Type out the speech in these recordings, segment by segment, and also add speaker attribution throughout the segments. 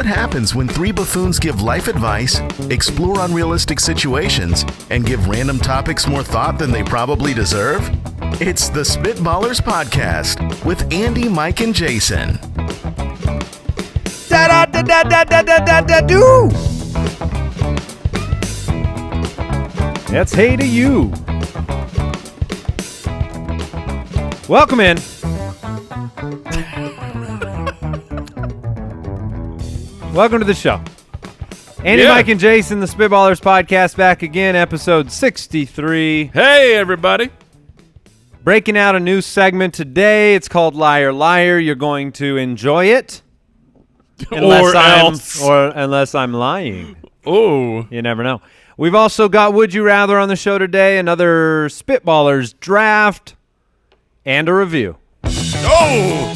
Speaker 1: What happens when three buffoons give life advice, explore unrealistic situations, and give random topics more thought than they probably deserve? It's the Spitballers Podcast with Andy, Mike, and Jason.
Speaker 2: Da-da-da-da-da-da-da-da-do! That's hey to you. Welcome in. Welcome to the show. Andy, Mike, and Jason, the Spitballers Podcast, back again, episode 63.
Speaker 3: Hey, everybody.
Speaker 2: Breaking out a new segment today. It's called Liar, Liar. You're going to enjoy it. Unless I'm lying.
Speaker 3: Oh.
Speaker 2: You never know. We've also got Would You Rather on the show today, another Spitballers draft, and a review.
Speaker 3: Oh!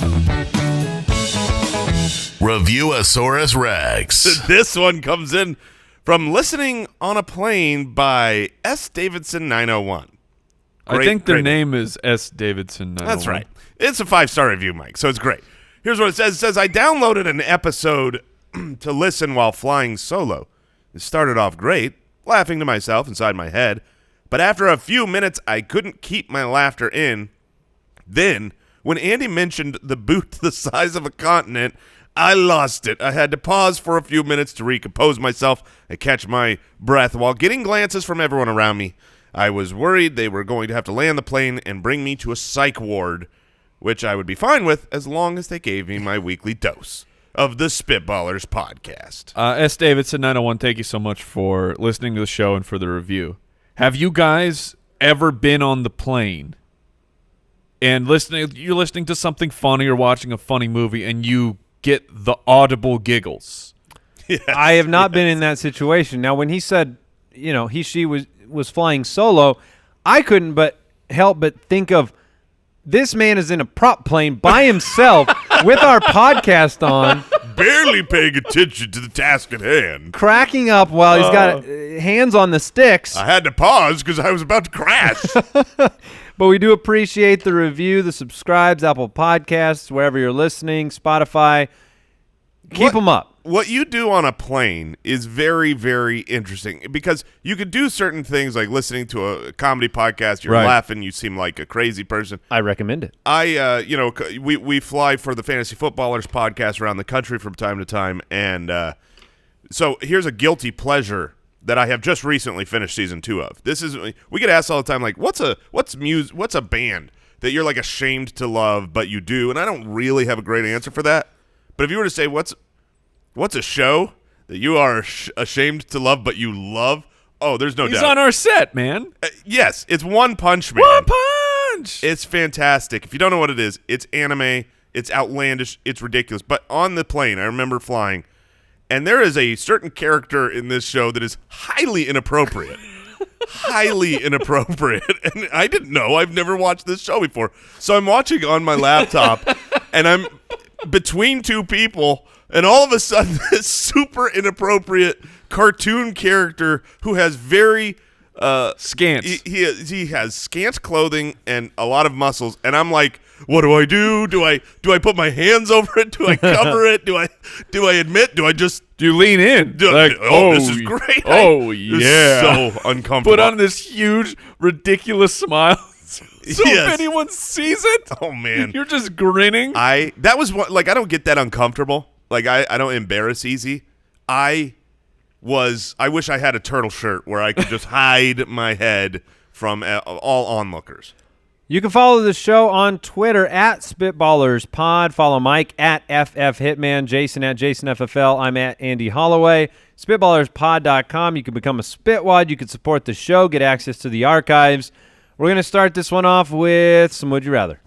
Speaker 1: Reviewosaurus Rex.
Speaker 3: This one comes in from Listening on a Plane by S. Davidson 901.
Speaker 4: I think their name is S. Davidson 901.
Speaker 3: That's right. It's a 5-star review, Mike, so it's great. Here's what it says. It says, I downloaded an episode to listen while flying solo. It started off great, laughing to myself inside my head, but after a few minutes, I couldn't keep my laughter in. Then, when Andy mentioned the boot the size of a continent, I lost it. I had to pause for a few minutes to recompose myself and catch my breath while getting glances from everyone around me. I was worried they were going to have to land the plane and bring me to a psych ward, which I would be fine with as long as they gave me my weekly dose of the Spitballers Podcast.
Speaker 4: S. Davidson 901, thank you so much for listening to the show and for the review. Have you guys ever been on the plane and you're listening to something funny or watching a funny movie and you get the audible giggles?
Speaker 2: Yes, I have not been in that situation. Now, when he said, she was flying solo, I couldn't help but think of this man is in a prop plane by himself with our podcast on,
Speaker 3: barely paying attention to the task at hand,
Speaker 2: cracking up while he's got hands on the sticks.
Speaker 3: I had to pause because I was about to crash.
Speaker 2: But we do appreciate the review, the subscribes, Apple Podcasts, wherever you're listening, Spotify. Keep them up.
Speaker 3: What you do on a plane is very, very interesting because you could do certain things like listening to a comedy podcast. You're laughing. You seem like a crazy person.
Speaker 2: I recommend it.
Speaker 3: We fly for the Fantasy Footballers podcast around the country from time to time. And so here's a guilty pleasure that I have just recently finished season 2 of. We get asked all the time, like, what's a band that you're like ashamed to love, but you do? And I don't really have a great answer for that. But if you were to say, what's a show that you are ashamed to love, but you love? Oh, there's no doubt.
Speaker 4: He's on our set, man.
Speaker 3: Yes, it's One Punch Man.
Speaker 4: One Punch!
Speaker 3: It's fantastic. If you don't know what it is, it's anime, it's outlandish, it's ridiculous. But on the plane, I remember flying, and there is a certain character in this show that is highly inappropriate. Highly inappropriate. And I didn't know. I've never watched this show before. So I'm watching on my laptop, and I'm between two people, and all of a sudden this super inappropriate cartoon character who has very
Speaker 4: scant.
Speaker 3: He has scant clothing and a lot of muscles, and I'm like, what do I do? Do I put my hands over it? Do I cover it? Do I admit? Do
Speaker 4: you lean in?
Speaker 3: This is great.
Speaker 4: Oh,
Speaker 3: This
Speaker 4: yeah.
Speaker 3: is so uncomfortable.
Speaker 4: Put on this huge, ridiculous smile. So
Speaker 3: yes.
Speaker 4: If anyone sees it,
Speaker 3: oh man,
Speaker 4: you're just grinning.
Speaker 3: I don't get that uncomfortable. Like I don't embarrass easy. I wish I had a turtle shirt where I could just hide my head from all onlookers.
Speaker 2: You can follow the show on Twitter at SpitballersPod. Follow Mike at FFHitman, Jason at JasonFFL. I'm at Andy Holloway. SpitballersPod.com. You can become a Spitwad. You can support the show, get access to the archives. We're going to start this one off with some Would You Rather.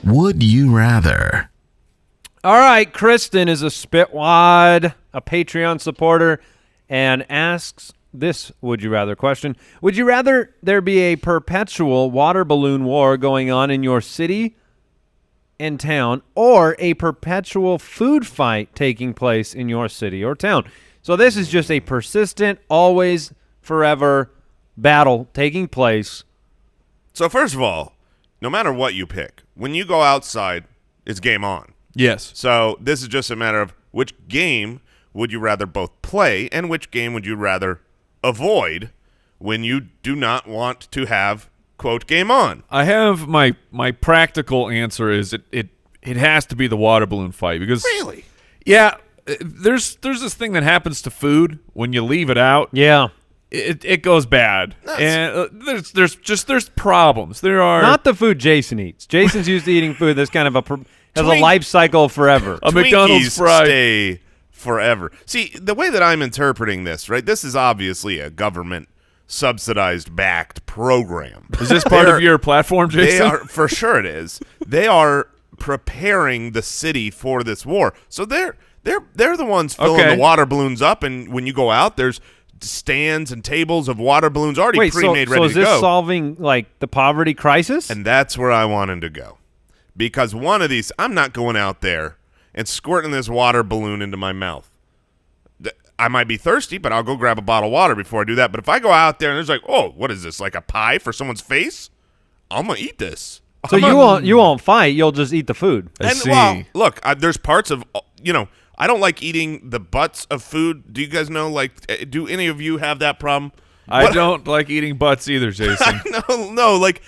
Speaker 1: Would you rather?
Speaker 2: All right, Kristen is a Spitwad, a Patreon supporter, and asks this Would You Rather question. Would you rather there be a perpetual water balloon war going on in your city and town, or a perpetual food fight taking place in your city or town? So this is just a persistent, always, forever battle taking place.
Speaker 3: So first of all, no matter what you pick, when you go outside, it's game on.
Speaker 4: Yes.
Speaker 3: So this is just a matter of which game would you rather both play and which game would you rather avoid when you do not want to have, quote, game on.
Speaker 4: I have my practical answer is it has to be the water balloon fight because
Speaker 3: Really?
Speaker 4: yeah, there's this thing that happens to food when you leave it out.
Speaker 2: Yeah.
Speaker 4: It goes bad, and there's problems. There are
Speaker 2: Not the food Jason eats. Jason's used to eating food that's kind of has a life cycle forever.
Speaker 4: a McDonald's
Speaker 3: Twinkies
Speaker 4: fry.
Speaker 3: stay forever. See, the way that I'm interpreting this, right, this is obviously a government subsidized backed program.
Speaker 4: Is this part of your platform, Jason?
Speaker 3: They are, for sure it is. They are preparing the city for this war. So they're the ones filling the water balloons up, and when you go out, there's stands and tables of water balloons already pre-made, ready to go.
Speaker 2: So is this solving like the poverty crisis?
Speaker 3: And that's where I wanted to go. Because one of these, I'm not going out there and squirting this water balloon into my mouth. I might be thirsty, but I'll go grab a bottle of water before I do that. But if I go out there and there's like, oh, what is this, like a pie for someone's face? I'm going to eat this.
Speaker 2: So you won't fight. You'll just eat the food.
Speaker 4: I see.
Speaker 3: Well, look, there's parts of, I don't like eating the butts of food. Do you guys know, like, do any of you have that problem?
Speaker 4: I don't like eating butts either, Jason.
Speaker 3: No, like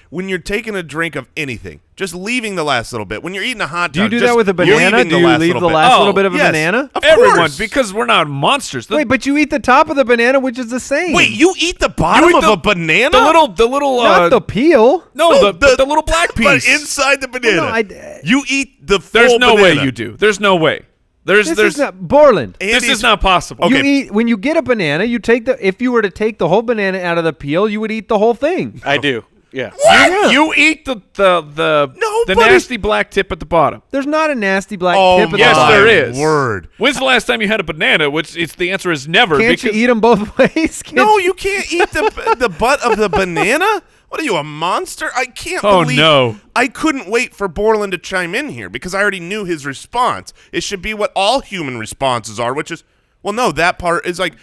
Speaker 3: when you're taking a drink of anything, just leaving the last little bit. When you're eating a hot dog,
Speaker 2: Do you do that with a banana? Do you leave the last little bit of a banana?
Speaker 3: Of
Speaker 4: Everyone,
Speaker 3: course.
Speaker 4: because we're not monsters.
Speaker 2: Wait, but you eat the top of the banana, which is the same.
Speaker 3: Wait, you eat the bottom of a banana?
Speaker 4: The little
Speaker 2: not the peel.
Speaker 4: no, the little black piece.
Speaker 3: But inside the banana.
Speaker 2: No,
Speaker 3: you eat the full
Speaker 4: There's no
Speaker 3: banana.
Speaker 4: way you do. There's no way. There's
Speaker 2: This is not Borland.
Speaker 4: this is not possible.
Speaker 3: Okay.
Speaker 2: You eat when you get a banana. You take if you were to take the whole banana out of the peel, you would eat the whole thing.
Speaker 5: I do. Yeah.
Speaker 2: Yeah.
Speaker 4: You eat the
Speaker 3: Nobody-
Speaker 4: nasty black tip at the bottom.
Speaker 2: There's not a nasty black
Speaker 3: Oh,
Speaker 2: tip at
Speaker 4: yes,
Speaker 2: the bottom.
Speaker 4: there is.
Speaker 3: Word.
Speaker 4: When's the last time you had a banana? Which the answer is never.
Speaker 2: Can't you
Speaker 4: because
Speaker 2: eat them both ways?
Speaker 3: No, you can't eat the butt of the banana. What are you, a monster? I can't
Speaker 4: Oh,
Speaker 3: believe.
Speaker 4: no.
Speaker 3: I couldn't wait for Borland to chime in here because I already knew his response. It should be what all human responses are, which is, well, no, that part is like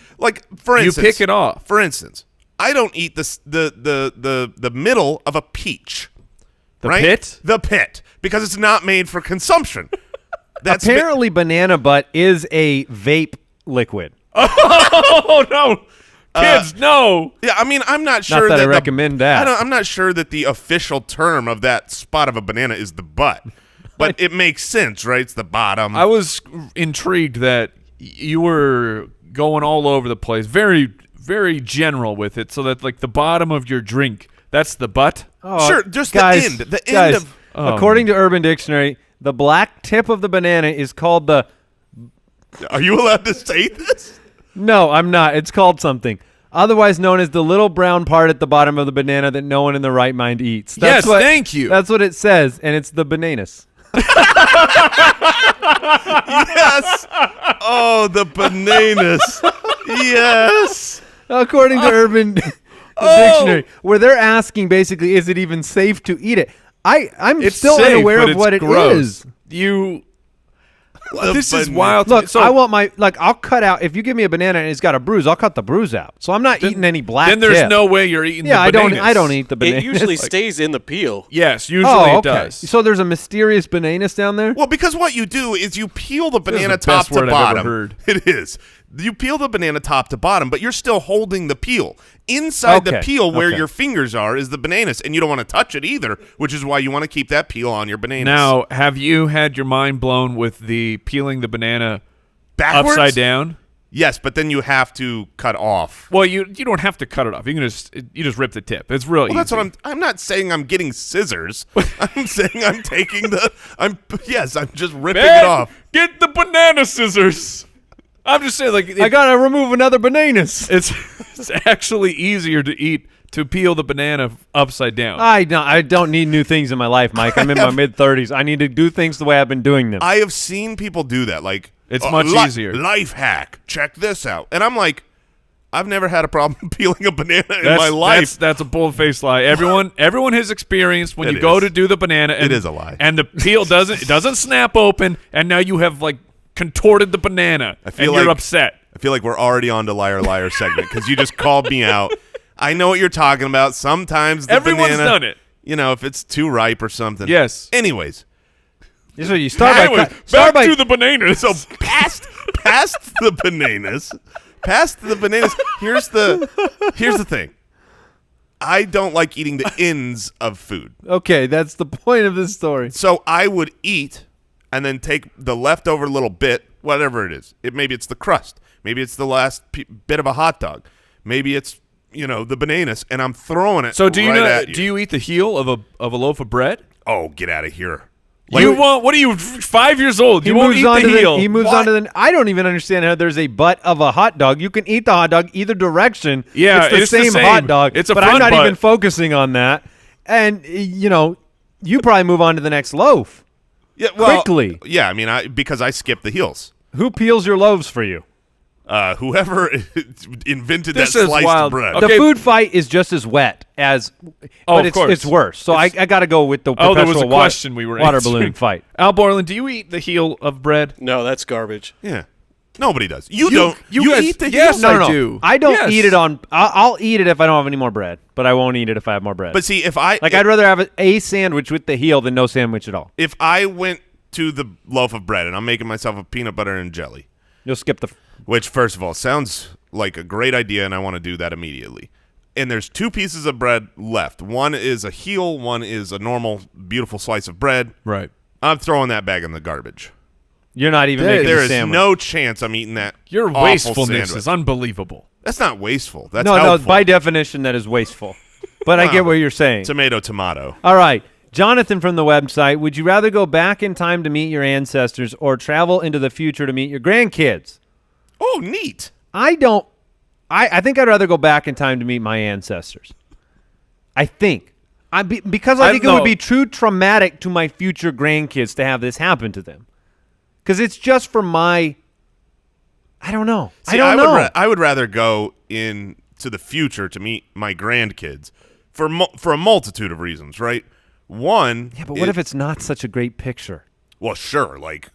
Speaker 3: for
Speaker 4: You
Speaker 3: instance,
Speaker 4: pick it off.
Speaker 3: For instance, I don't eat the middle of a peach.
Speaker 4: The
Speaker 3: right?
Speaker 4: pit?
Speaker 3: The pit, because it's not made for consumption. That's
Speaker 2: Apparently, banana butt is a vape liquid.
Speaker 4: Oh no, kids, no.
Speaker 3: Yeah, I mean, I'm not sure
Speaker 2: that I
Speaker 3: the-
Speaker 2: recommend that.
Speaker 3: I'm not sure that the official term of that spot of a banana is the butt, but it makes sense, right? It's the bottom.
Speaker 4: I was intrigued that you were going all over the place, very, very general with it, so that like the bottom of your drink, that's the butt.
Speaker 2: Oh,
Speaker 3: Sure, just
Speaker 2: guys,
Speaker 3: the end
Speaker 2: guys,
Speaker 3: of.
Speaker 2: according to Urban Dictionary, the black tip of the banana is called the.
Speaker 3: Are you allowed to say this?
Speaker 2: No, I'm not. It's called something. Otherwise known as the little brown part at the bottom of the banana that no one in their right mind eats.
Speaker 4: Yes, thank you.
Speaker 2: That's what it says, and it's the bananas.
Speaker 3: Yes. Oh, the bananas. Yes.
Speaker 2: According to Urban Dictionary, where they're asking basically, is it even safe to eat it? I'm
Speaker 4: It's
Speaker 2: still
Speaker 4: safe,
Speaker 2: unaware
Speaker 4: but
Speaker 2: of what
Speaker 4: it's
Speaker 2: it
Speaker 4: gross.
Speaker 2: is.
Speaker 4: This is
Speaker 3: banana.
Speaker 4: wild.
Speaker 2: Look,
Speaker 4: So,
Speaker 2: I want I'll cut out, if you give me a banana and it's got a bruise, I'll cut the bruise out. So I'm not eating any black
Speaker 4: then there's
Speaker 2: tip.
Speaker 4: no way you're eating.
Speaker 2: Yeah,
Speaker 4: the
Speaker 2: I
Speaker 4: bananas.
Speaker 2: don't eat the bananas.
Speaker 5: It usually stays in the peel.
Speaker 4: Yes, usually
Speaker 2: Oh,
Speaker 4: it
Speaker 2: okay.
Speaker 4: does.
Speaker 2: So there's a mysterious bananas down there?
Speaker 3: Well, because what you do is you peel the banana
Speaker 4: the best
Speaker 3: top to
Speaker 4: word I've ever
Speaker 3: bottom.
Speaker 4: heard.
Speaker 3: It is. You peel the banana top to bottom, but you're still holding the peel. Inside the
Speaker 2: Okay,
Speaker 3: peel where
Speaker 2: okay.
Speaker 3: your fingers are is the bananas, and you don't want to touch it either, which is why you want to keep that peel on your bananas.
Speaker 4: Now, have you had your mind blown with the peeling the banana
Speaker 3: backwards?
Speaker 4: upside down?
Speaker 3: Yes, but then you have to cut off.
Speaker 4: Well, you don't have to cut it off. You can just rip the tip. It's real easy.
Speaker 3: Well, that's what I'm not saying I'm getting scissors. I'm saying I'm taking I'm just ripping
Speaker 4: Man,
Speaker 3: it off.
Speaker 4: Get the banana scissors. I'm just saying, like,
Speaker 2: I gotta remove another bananas.
Speaker 4: it's actually easier to peel the banana upside down.
Speaker 2: I don't need new things in my life, Mike. I'm in my mid-30s. I need to do things the way I've been doing them.
Speaker 3: I have seen people do that. Like,
Speaker 4: It's much easier.
Speaker 3: Life hack. Check this out. And I'm like, I've never had a problem peeling a banana in my life.
Speaker 4: That's a bull-faced lie. Everyone has experienced when
Speaker 3: It
Speaker 4: you go
Speaker 3: is.
Speaker 4: to do the banana. And,
Speaker 3: It is a lie.
Speaker 4: And the peel doesn't snap open, and now you have like contorted the banana,
Speaker 3: I feel
Speaker 4: and you're
Speaker 3: like-
Speaker 4: upset.
Speaker 3: I feel like we're already on to Liar Liar segment because you just called me out. I know what you're talking about. Sometimes the
Speaker 4: Everyone's
Speaker 3: banana,
Speaker 4: done it.
Speaker 3: You know, if it's too ripe or something.
Speaker 4: Yes.
Speaker 3: Anyways,
Speaker 2: So you start
Speaker 3: Anyway,
Speaker 2: by
Speaker 4: Back to the bananas.
Speaker 3: So past the bananas, Here's the thing. I don't like eating the ends of food.
Speaker 2: Okay, that's the point of this story.
Speaker 3: So I would eat and then take the leftover little bit, whatever it is. Maybe it's the crust. Maybe it's the last bit of a hot dog. Maybe it's the bananas, and I'm throwing it.
Speaker 4: So do you
Speaker 3: right
Speaker 4: know?
Speaker 3: at you.
Speaker 4: Do you eat the heel of a loaf of bread?
Speaker 3: Oh, get out of here!
Speaker 4: You won't. What are you? 5 years old? You won't eat the heel.
Speaker 2: He moves on to the. I don't even understand how there's a butt of a hot dog. You can eat the hot dog either direction.
Speaker 4: Yeah,
Speaker 2: it's the same hot dog.
Speaker 4: It's a
Speaker 2: but
Speaker 4: front
Speaker 2: I'm not
Speaker 4: butt.
Speaker 2: even focusing on that. And you probably move on to the next loaf.
Speaker 3: Yeah, well,
Speaker 2: quickly.
Speaker 3: Yeah, I mean, because I skipped the heels.
Speaker 2: Who peels your loaves for you?
Speaker 3: Whoever invented
Speaker 4: This
Speaker 3: that
Speaker 4: is
Speaker 3: sliced
Speaker 4: wild.
Speaker 3: bread.
Speaker 4: Okay.
Speaker 2: The food fight is just as wet as, but
Speaker 4: of course.
Speaker 2: it's worse. So I got to go with the
Speaker 4: Oh, there was a
Speaker 2: perpetual
Speaker 4: question we were
Speaker 2: water
Speaker 4: answering.
Speaker 2: balloon fight.
Speaker 4: Al Borland, do you eat the heel of bread?
Speaker 5: No, that's garbage.
Speaker 3: Yeah, nobody does. You don't.
Speaker 4: you
Speaker 3: You
Speaker 4: guys-
Speaker 3: eat the
Speaker 4: yes,
Speaker 3: heels.
Speaker 4: I
Speaker 2: No.
Speaker 4: do.
Speaker 2: I don't
Speaker 4: Yes.
Speaker 2: eat it on. I'll eat it if I don't have any more bread, but I won't eat it if I have more bread.
Speaker 3: But see, if I
Speaker 2: I'd rather have a sandwich with the heel than no sandwich at all.
Speaker 3: if I went to the loaf of bread and I'm making myself a peanut butter and jelly,
Speaker 2: You'll skip the.
Speaker 3: which first of all sounds like a great idea, and I want to do that immediately. And there's two pieces of bread left. One is a heel, one is a normal, beautiful slice of bread.
Speaker 4: Right.
Speaker 3: I'm throwing that bag in the garbage.
Speaker 2: You're not even
Speaker 4: There-
Speaker 2: making
Speaker 3: There
Speaker 2: a
Speaker 3: is
Speaker 2: sandwich.
Speaker 3: no chance I'm eating that.
Speaker 4: Your
Speaker 3: awful
Speaker 4: wastefulness
Speaker 3: sandwich.
Speaker 4: is unbelievable.
Speaker 3: That's not wasteful. That's
Speaker 2: no.
Speaker 3: helpful.
Speaker 2: By definition, that is wasteful. But I
Speaker 3: Wow.
Speaker 2: get what you're saying.
Speaker 3: Tomato.
Speaker 2: All right. Jonathan from the website, would you rather go back in time to meet your ancestors or travel into the future to meet your grandkids?
Speaker 3: Oh, neat.
Speaker 2: I think I'd rather go back in time to meet my ancestors. I think. Because I think it would be too traumatic to my future grandkids to have this happen to them. Because it's just for my... I don't know.
Speaker 3: See,
Speaker 2: I don't know.
Speaker 3: I would rather go into the future to meet my grandkids for a multitude of reasons, right? One.
Speaker 2: Yeah, but what if it's not such a great picture?
Speaker 3: Well, sure. Like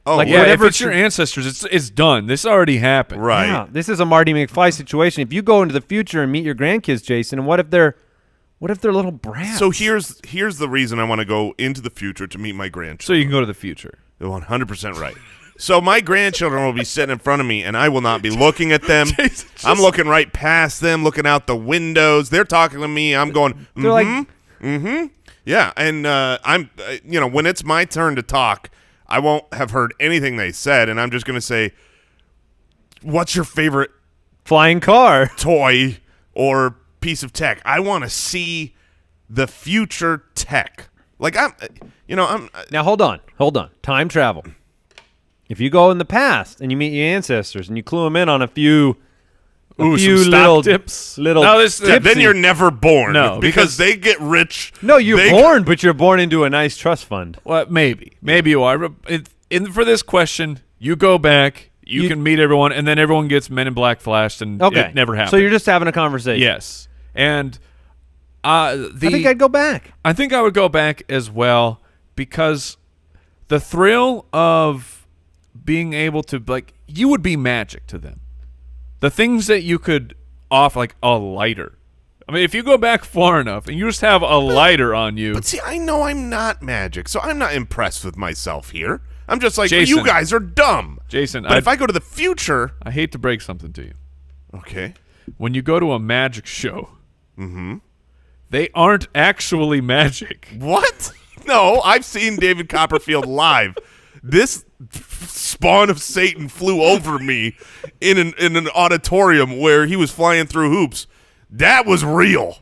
Speaker 2: Like,
Speaker 3: well,
Speaker 4: Yeah,
Speaker 2: whatever
Speaker 4: if it's your ancestors, it's done. This already happened.
Speaker 3: right.
Speaker 2: Yeah, this is a Marty McFly situation. If you go into the future and meet your grandkids, Jason, and what if they're little brats?
Speaker 3: So here's the reason I want to go into the future to meet my
Speaker 4: So
Speaker 3: grandchildren.
Speaker 4: you can go to the future.
Speaker 3: You're 100% right. So my grandchildren will be sitting in front of me, and I will not be looking at them. I'm looking right past them, looking out the windows. They're talking to me. I'm going,
Speaker 2: They're like,
Speaker 3: yeah. And I'm, when it's my turn to talk, I won't have heard anything they said, and I'm just going to say, what's your favorite
Speaker 2: flying car.
Speaker 3: toy or piece of tech? I want to see the future tech. Like I'm
Speaker 2: Now hold on. Time travel. If you go in the past and you meet your ancestors and you clue them in on a few
Speaker 4: Ooh,
Speaker 2: few
Speaker 4: some stock
Speaker 2: little
Speaker 4: tips.
Speaker 2: little
Speaker 4: No, this-
Speaker 3: then
Speaker 2: tipsy-
Speaker 3: you're never born.
Speaker 4: No,
Speaker 3: because they get rich.
Speaker 2: No, you're
Speaker 3: They-
Speaker 2: born, but you're born into a nice trust fund.
Speaker 4: Well, maybe you are. For this question, you go back. You can meet everyone, and then everyone gets Men in Black flashed, and
Speaker 2: Okay.
Speaker 4: it never happened.
Speaker 2: So you're just having a conversation.
Speaker 4: yes, and
Speaker 2: I think I'd go back.
Speaker 4: I think I would go back as well because the thrill of being able to you would be magic to them. The things that you could offer, like a lighter. I mean, if you go back far enough and you just have a lighter on you.
Speaker 3: But see, I know I'm not magic, so I'm not impressed with myself here. I'm just like,
Speaker 4: Jason.
Speaker 3: you guys are dumb.
Speaker 4: Jason,
Speaker 3: But if I go to the future,
Speaker 4: I hate to break something to you.
Speaker 3: okay.
Speaker 4: When you go to a magic show, they aren't actually magic.
Speaker 3: What? No, I've seen David Copperfield live. This spawn of Satan flew over me in an auditorium where he was flying through hoops. That was real.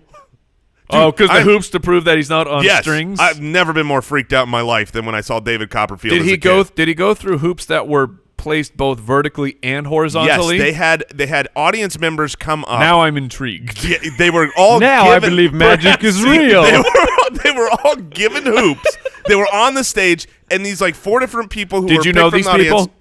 Speaker 4: Because the
Speaker 3: I-
Speaker 4: hoops to prove that he's not on
Speaker 3: Yes,
Speaker 4: strings.
Speaker 3: I've never been more freaked out in my life than when I saw David Copperfield.
Speaker 4: Did
Speaker 3: as
Speaker 4: he
Speaker 3: a
Speaker 4: go?
Speaker 3: kid.
Speaker 4: Did he go through hoops that were placed both vertically and
Speaker 3: Yes,
Speaker 4: horizontally?
Speaker 3: they had audience members come up.
Speaker 4: Now I'm intrigued.
Speaker 3: Yeah, they were all
Speaker 2: Now I
Speaker 3: given-
Speaker 2: believe magic is real.
Speaker 3: They were all given hoops. They were on the stage, and these like four different people who
Speaker 4: Did
Speaker 3: were
Speaker 4: you
Speaker 3: picked
Speaker 4: know
Speaker 3: from
Speaker 4: these
Speaker 3: the audience.
Speaker 4: people?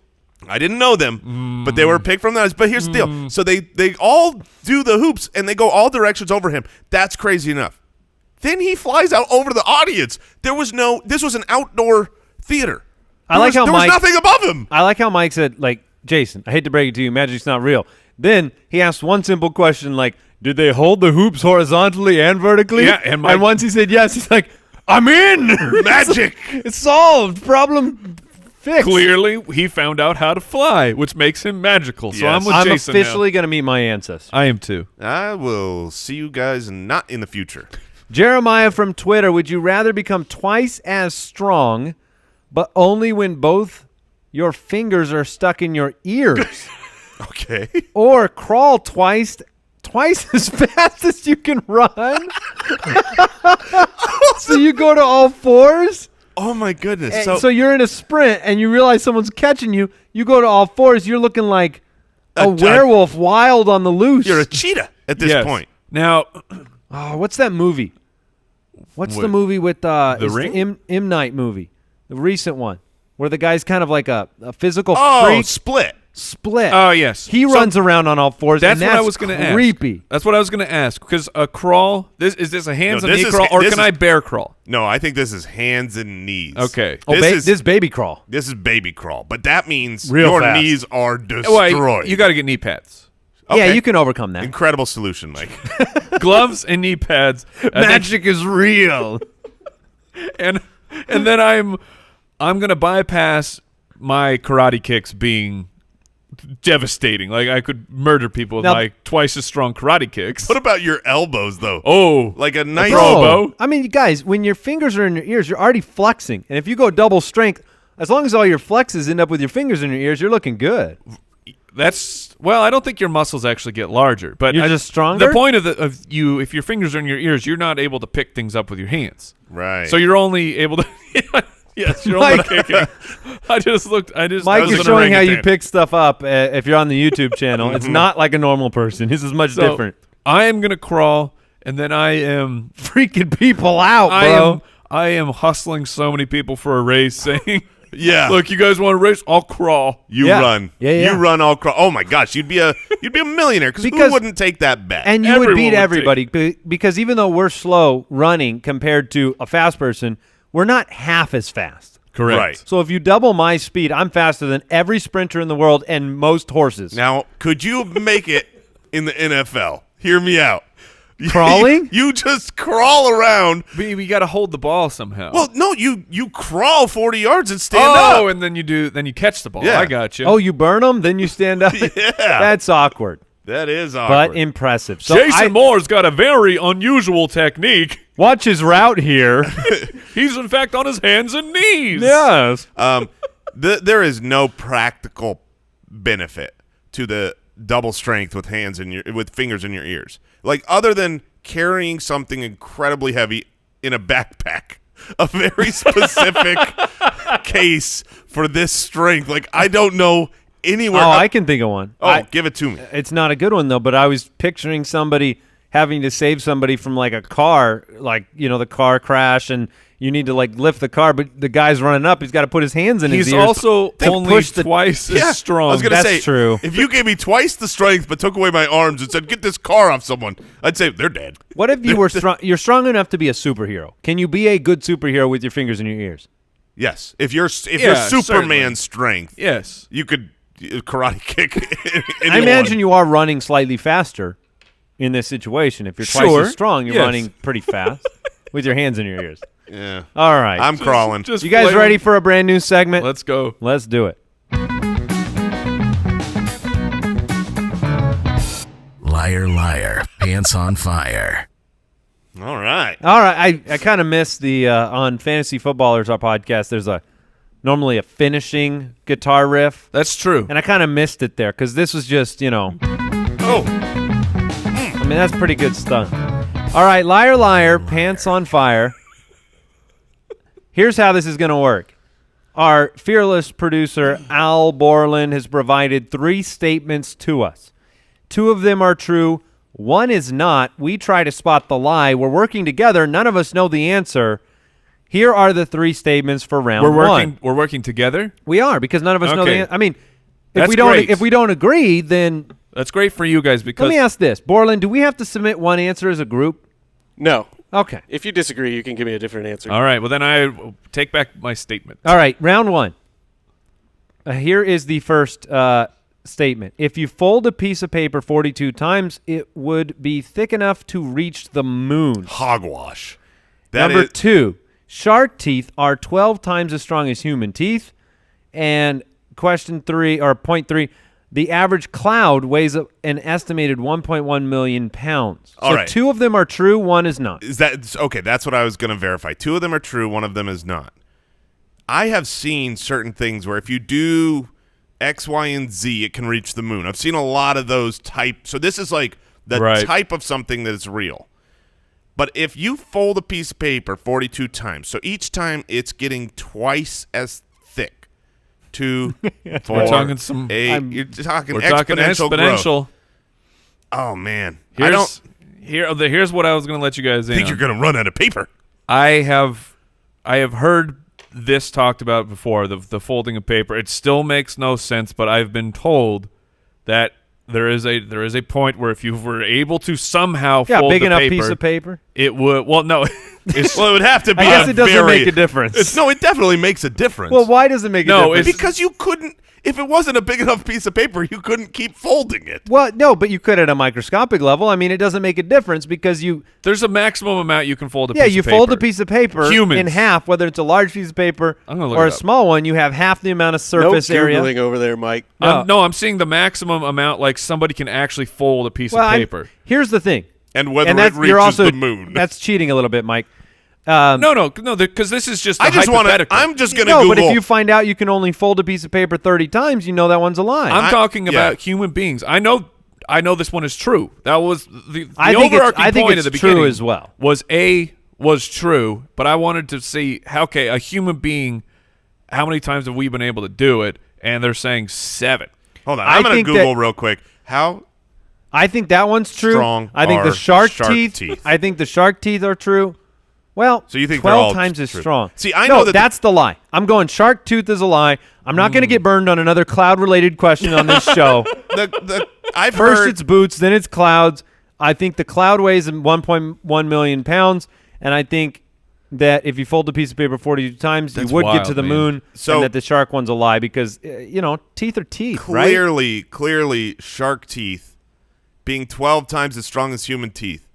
Speaker 3: I didn't know them, but they were picked from the audience. But here's the deal: so they all do the hoops, and they go all directions over him. That's crazy enough. Then he flies out over the audience. This was an outdoor theater.
Speaker 2: I like how
Speaker 3: there
Speaker 2: Mike-
Speaker 3: was nothing above him.
Speaker 2: I like how Mike said, like, Jason, I hate to break it to you, magic's not real. Then he asked one simple question, like, did they hold the hoops horizontally and vertically?
Speaker 4: Yeah, and Mike-
Speaker 2: once he said yes, he's like, I'm in.
Speaker 3: Magic.
Speaker 2: It's solved. Problem fixed.
Speaker 4: Clearly, he found out how to fly, which makes him magical. So
Speaker 3: Yes.
Speaker 4: I'm with
Speaker 2: I'm
Speaker 4: Jason
Speaker 2: officially going to meet my ancestor.
Speaker 4: now. I am too.
Speaker 3: I will see you guys not in the future.
Speaker 2: Jeremiah from Twitter, would you rather become twice as strong, but only when both your fingers are stuck in your ears,
Speaker 3: Okay.
Speaker 2: or crawl twice as fast as you can run? So you go to all fours?
Speaker 3: Oh my goodness.
Speaker 2: And so you're in a sprint and you realize someone's catching you. You go to all fours. You're looking like a werewolf wild on the loose.
Speaker 3: you're a cheetah at this
Speaker 4: Yes.
Speaker 3: point.
Speaker 4: Now,
Speaker 2: Oh, what's that movie? What's the
Speaker 4: What?
Speaker 2: movie with it's
Speaker 4: Ring?
Speaker 2: The M. Night movie, the recent one, where the guy's kind of like a physical
Speaker 3: Oh,
Speaker 2: freak.
Speaker 3: Split.
Speaker 2: Split.
Speaker 4: oh yes,
Speaker 2: He
Speaker 4: So
Speaker 2: runs around on all fours.
Speaker 4: That's
Speaker 2: and
Speaker 4: what I was going to ask.
Speaker 2: creepy.
Speaker 4: That's what I was going to ask because a crawl. Is this a hands
Speaker 3: No,
Speaker 4: and
Speaker 3: this
Speaker 4: knee
Speaker 3: is-
Speaker 4: crawl, or
Speaker 3: this
Speaker 4: can
Speaker 3: is-
Speaker 4: I bear crawl?
Speaker 3: No, I think this is hands and knees.
Speaker 4: Okay.
Speaker 2: Oh,
Speaker 3: This
Speaker 2: this
Speaker 3: is
Speaker 2: baby crawl.
Speaker 3: this is baby crawl, but that means
Speaker 2: Real
Speaker 3: your
Speaker 2: fast.
Speaker 3: knees are
Speaker 4: Well,
Speaker 3: destroyed.
Speaker 4: you got to get knee pads,
Speaker 2: Yeah,
Speaker 3: Okay.
Speaker 2: you can overcome that.
Speaker 3: Incredible solution, Mike.
Speaker 4: gloves, and knee pads.
Speaker 2: Magic is real.
Speaker 4: and then I'm gonna bypass my karate kicks being devastating. Like I could murder people with
Speaker 2: Now-
Speaker 4: my twice as strong karate kicks.
Speaker 3: What about your elbows, though?
Speaker 4: Oh,
Speaker 3: Like a nice
Speaker 4: Bro.
Speaker 2: I mean, you guys, when your fingers are in your ears, you're already flexing. And if you go double strength, as long as all your flexes end up with your fingers in your ears, you're looking good.
Speaker 4: I don't think your muscles actually get larger, but
Speaker 2: You're just stronger?
Speaker 4: The point of you, if your fingers are in your ears, you're not able to pick things up with your hands.
Speaker 3: Right.
Speaker 4: So you're only able to. Yes, you're only
Speaker 2: Mike-
Speaker 4: kicking. I just looked.
Speaker 2: Mike
Speaker 4: was
Speaker 2: is
Speaker 4: an
Speaker 2: showing how you
Speaker 4: orangutan.
Speaker 2: pick stuff up if you're on the YouTube channel. It's not like a normal person. His is much
Speaker 4: So,
Speaker 2: different.
Speaker 4: I am gonna crawl, and then I am
Speaker 2: Freaking people out, bro.
Speaker 4: I am hustling so many people for a race, saying,
Speaker 3: yeah.
Speaker 4: "Look, you guys want a race? I'll crawl."
Speaker 3: you
Speaker 2: Yeah.
Speaker 3: run.
Speaker 2: Yeah.
Speaker 3: You run all crawl. Oh my gosh, you'd be a millionaire because
Speaker 2: Because-
Speaker 3: who wouldn't take that bet?
Speaker 2: And you would
Speaker 4: Everyone
Speaker 2: beat
Speaker 4: would
Speaker 2: everybody because even though we're slow running compared to a fast person, we're not half as fast.
Speaker 4: Correct.
Speaker 3: Right.
Speaker 2: So if you double my speed, I'm faster than every sprinter in the world and most horses.
Speaker 3: Now, could you make it in the NFL? Hear me out.
Speaker 2: Crawling?
Speaker 3: You just crawl around.
Speaker 4: We got to hold the ball somehow.
Speaker 3: Well, no, you crawl 40 yards and stand
Speaker 4: oh,
Speaker 3: up.
Speaker 4: and then you catch the ball.
Speaker 3: Yeah.
Speaker 4: I got you.
Speaker 2: Oh, you burn them, then you stand up?
Speaker 3: Yeah.
Speaker 2: That's awkward,
Speaker 3: That is
Speaker 2: but
Speaker 3: awkward.
Speaker 2: impressive. So
Speaker 4: Jason Moore's got a very unusual technique.
Speaker 2: watch his route here.
Speaker 4: He's in fact on his hands and knees.
Speaker 2: Yes.
Speaker 3: There is no practical benefit to the double strength with with fingers in your ears. Like other than carrying something incredibly heavy in a backpack. A very specific case for this strength. Like I don't know anywhere.
Speaker 2: Oh, I can think of one.
Speaker 3: Give it to me.
Speaker 2: It's not a good one, though, but I was picturing somebody having to save somebody from, like, a car, like, the car crash, and you need to, like, lift the car, but the guy's running up. He's got to put his hands in his
Speaker 4: He's
Speaker 2: ears.
Speaker 4: also
Speaker 2: to
Speaker 4: only
Speaker 2: push the-
Speaker 4: twice
Speaker 3: Yeah,
Speaker 4: as strong.
Speaker 3: I was gonna
Speaker 2: That's
Speaker 3: say,
Speaker 2: true.
Speaker 3: If you gave me twice the strength but took away my arms and said, "Get this car off someone," I'd say they're dead.
Speaker 2: What if you were strong? You're strong enough to be a superhero. Can you be a good superhero with your fingers in your ears?
Speaker 3: Yes, if you're
Speaker 4: Yeah,
Speaker 3: Superman
Speaker 4: certainly.
Speaker 3: strength,
Speaker 4: Yes.
Speaker 3: you could karate kick.
Speaker 2: I
Speaker 3: anyone.
Speaker 2: imagine you are running slightly faster in this situation. If you're twice
Speaker 4: Sure.
Speaker 2: as strong, you're
Speaker 4: Yes.
Speaker 2: running pretty fast with your hands in your ears.
Speaker 3: Yeah,
Speaker 2: All right.
Speaker 3: I'm crawling.
Speaker 4: Just
Speaker 2: you guys
Speaker 4: flail.
Speaker 2: ready for a brand new segment?
Speaker 4: Let's go.
Speaker 2: Let's do it.
Speaker 1: Liar, liar, pants on fire.
Speaker 3: All right.
Speaker 2: All right. I kind of missed the on Fantasy Footballers, our podcast, there's normally a finishing guitar riff.
Speaker 4: That's true.
Speaker 2: And I kind of missed it there because this was just,
Speaker 3: Oh,
Speaker 2: I mean, that's pretty good stuff. All right, liar, liar, pants on fire. Here's how this is going to work. Our fearless producer, Al Borland, has provided 3 statements to us. 2 of them are true. 1 is not. We try to spot the lie. We're working together. None of us know the answer. Here are the 3 statements for round one.
Speaker 4: We're working together.
Speaker 2: We are, because none of us know the
Speaker 4: Okay.
Speaker 2: answer. I mean,
Speaker 4: That's great.
Speaker 2: if we don't agree, then
Speaker 4: That's great for you guys because
Speaker 2: let me ask this. Borland, do we have to submit one answer as a group?
Speaker 5: No.
Speaker 2: Okay.
Speaker 5: If you disagree, you can give me a different answer.
Speaker 4: All right. Well, then I will take back my statement.
Speaker 2: All right, round one. Here is the first statement. If you fold a piece of paper 42 times, it would be thick enough to reach the moon.
Speaker 3: hogwash. That
Speaker 2: Number
Speaker 3: is
Speaker 2: 2, Shark teeth are 12 times as strong as human teeth. And question 3, or point 3, the average cloud weighs an estimated 1.1 million pounds.
Speaker 3: All
Speaker 2: so
Speaker 3: right.
Speaker 2: 2 of them are true, 1 is not.
Speaker 3: Is that okay? That's what I was going to verify. 2 of them are true, 1 of them is not. I have seen certain things where if you do X, Y, and Z, it can reach the moon. I've seen a lot of those type. So this is like the type of something that is real. But if you fold a piece of paper 42 times, so each time it's getting twice as thick. 2, 4,
Speaker 4: We're talking some.
Speaker 3: 8. You're talking
Speaker 4: We're talking
Speaker 3: exponential. Growth. Oh man,
Speaker 4: Here's what I was going to let you guys in.
Speaker 3: I think you're going to run out of paper.
Speaker 4: I have heard this talked about before. The folding of paper. It still makes no sense, but I've been told that there is a point where if you were able to somehow fold
Speaker 2: big
Speaker 4: the
Speaker 2: enough
Speaker 4: paper,
Speaker 2: piece of paper.
Speaker 4: it would. Well, no.
Speaker 3: Well, it would have to be.
Speaker 2: I guess it doesn't make a difference.
Speaker 3: No, it definitely makes a difference.
Speaker 2: Well, why does it make a difference?
Speaker 3: Because you couldn't. If it wasn't a big enough piece of paper, you couldn't keep folding it.
Speaker 2: Well, no, but you could at a microscopic level. I mean, it doesn't make a difference because
Speaker 4: there's a maximum amount you can fold a piece of paper.
Speaker 2: you fold a piece of paper
Speaker 4: Humans.
Speaker 2: in half, whether it's a large piece of paper
Speaker 4: I'm gonna look
Speaker 2: or
Speaker 4: it
Speaker 2: a
Speaker 4: up.
Speaker 2: small one, you have half the amount of surface
Speaker 5: no
Speaker 2: area.
Speaker 5: Googling over there, Mike.
Speaker 4: No, I'm seeing the maximum amount like somebody can actually fold a piece of paper.
Speaker 2: Here's the thing.
Speaker 3: And whether
Speaker 2: And
Speaker 3: it
Speaker 2: you're
Speaker 3: reaches
Speaker 2: also,
Speaker 3: the moon.
Speaker 2: That's cheating a little bit, Mike.
Speaker 4: No, because this is just
Speaker 3: I just want to.
Speaker 4: hypothetical.
Speaker 3: I'm just going to
Speaker 2: No,
Speaker 3: Google.
Speaker 2: but if you find out you can only fold a piece of paper 30 times, you know that one's a lie.
Speaker 4: I'm talking
Speaker 3: yeah.
Speaker 4: about human beings. I know this one is true. That was the
Speaker 2: I think
Speaker 4: overarching point
Speaker 2: it's
Speaker 4: at the
Speaker 2: true
Speaker 4: beginning
Speaker 2: as well.
Speaker 4: was true, but I wanted to see a human being, how many times have we been able to do it? And they're saying 7.
Speaker 3: Hold on.
Speaker 2: I
Speaker 3: I'm going to
Speaker 2: think
Speaker 3: Google
Speaker 2: that-
Speaker 3: real quick. How
Speaker 2: I think that one's true.
Speaker 3: strong
Speaker 2: I think
Speaker 3: are
Speaker 2: the shark
Speaker 3: shark teeth?
Speaker 2: I think the shark teeth are true. Well,
Speaker 3: So you think they're
Speaker 2: 12
Speaker 3: all
Speaker 2: times as
Speaker 3: true.
Speaker 2: strong.
Speaker 3: See, I know that
Speaker 2: that's the lie. I'm going shark tooth is a lie. I'm not going to get burned on another cloud-related question on this show.
Speaker 3: I've
Speaker 2: First
Speaker 3: heard
Speaker 2: it's boots, then it's clouds. I think the cloud weighs 1.1 million pounds, and I think that if you fold a piece of paper 42 times,
Speaker 4: That's
Speaker 2: you would get
Speaker 4: wild,
Speaker 2: to the
Speaker 4: man.
Speaker 2: moon,
Speaker 3: So-
Speaker 2: and that the shark one's a lie because, teeth are teeth, right?
Speaker 3: clearly shark teeth being 12 times as strong as human teeth.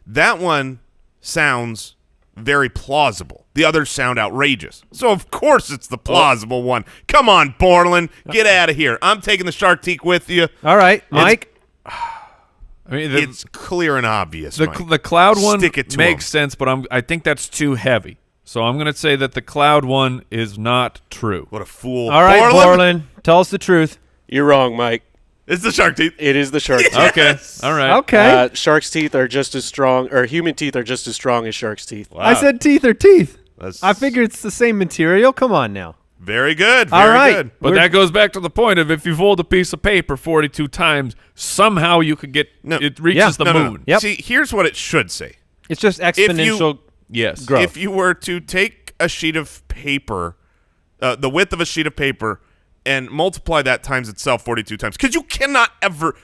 Speaker 3: That one sounds very plausible. The others sound outrageous. So, of course, it's the plausible one. Come on, Borland. Get out of here. I'm taking the shark teeth with you.
Speaker 2: All right, Mike.
Speaker 4: I mean,
Speaker 3: It's clear and obvious, Mike.
Speaker 4: the cloud one
Speaker 3: Stick it to
Speaker 4: makes
Speaker 3: 'em.
Speaker 4: sense, but I think that's too heavy. So I'm going to say that the cloud one is not true.
Speaker 3: What a fool.
Speaker 2: All right,
Speaker 3: Borland.
Speaker 2: Borland, tell us the truth.
Speaker 5: You're wrong, Mike.
Speaker 3: It's the shark teeth.
Speaker 5: It is the shark teeth.
Speaker 4: Okay, all right.
Speaker 2: Okay.
Speaker 5: Shark's teeth are just as strong, or human teeth are just as strong as shark's teeth.
Speaker 3: Wow.
Speaker 2: I said teeth are teeth.
Speaker 3: That's
Speaker 2: I figure it's the same material. Come on now.
Speaker 3: very good.
Speaker 2: All
Speaker 3: Very
Speaker 2: right.
Speaker 3: good.
Speaker 4: But that goes back to the point of if you fold a piece of paper 42 times, somehow you could get it reaches the
Speaker 3: No, no, no.
Speaker 4: moon.
Speaker 2: Yep.
Speaker 3: See, here's what it should say.
Speaker 2: It's just exponential.
Speaker 4: Yes.
Speaker 2: Growth.
Speaker 3: If you were to take a sheet of paper, the width of a sheet of paper, and multiply that times itself 42 times, because you cannot ever.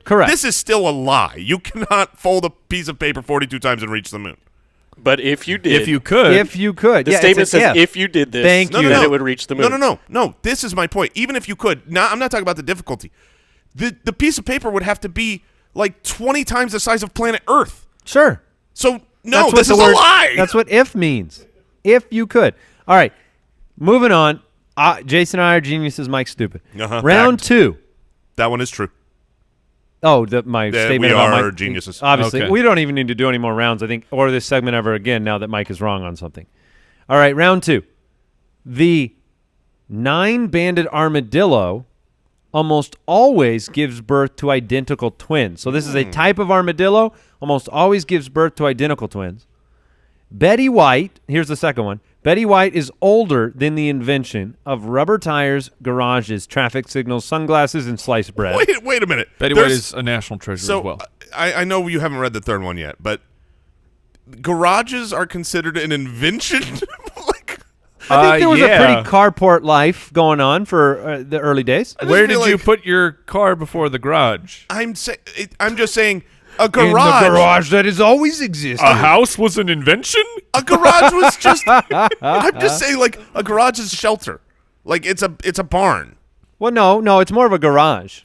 Speaker 2: Correct.
Speaker 3: This is still a lie. You cannot fold a piece of paper 42 times and reach the moon.
Speaker 5: But if you did,
Speaker 4: If you could.
Speaker 2: If you could.
Speaker 5: the
Speaker 2: Yeah,
Speaker 5: statement
Speaker 2: it's an
Speaker 5: says if you did this,
Speaker 2: Thank you.
Speaker 5: then it would reach the moon.
Speaker 3: No. This is my point. Even if you could, now I'm not talking about the difficulty. The piece of paper would have to be like 20 times the size of planet Earth.
Speaker 2: Sure.
Speaker 3: So no,
Speaker 2: That's what
Speaker 3: this
Speaker 2: the
Speaker 3: is
Speaker 2: word-
Speaker 3: a lie.
Speaker 2: That's what if means. If you could. All right. Moving on. Jason and I are geniuses. Mike's stupid. Round
Speaker 3: Fact.
Speaker 2: 2.
Speaker 3: That one is true.
Speaker 2: Oh, my
Speaker 3: Yeah,
Speaker 2: statement
Speaker 3: we
Speaker 2: about
Speaker 3: are
Speaker 2: Mike.
Speaker 3: geniuses.
Speaker 2: Obviously,
Speaker 4: Okay.
Speaker 2: we don't even need to do any more rounds, I think, or this segment ever again now that Mike is wrong on something. All right, round 2. The 9-banded armadillo almost always gives birth to identical twins. So this is a type of armadillo, almost always gives birth to identical twins. Betty White, here's the second one. Betty White is older than the invention of rubber tires, garages, traffic signals, sunglasses, and sliced bread.
Speaker 3: Wait a minute.
Speaker 4: Betty White is a national treasure
Speaker 3: So
Speaker 4: as well.
Speaker 3: I know you haven't read the third one yet, but garages are considered an invention. Like,
Speaker 2: I think there was a
Speaker 4: yeah.
Speaker 2: pretty carport life going on for the early days.
Speaker 3: just
Speaker 4: Where
Speaker 3: feel
Speaker 4: did you
Speaker 3: like-
Speaker 4: put your car before the garage?
Speaker 3: I'm just saying a garage.
Speaker 2: that has always existed.
Speaker 4: A house was an invention?
Speaker 3: A garage was just. I'm just saying, like a garage is shelter. Like it's a barn.
Speaker 2: Well, no, it's more of a garage.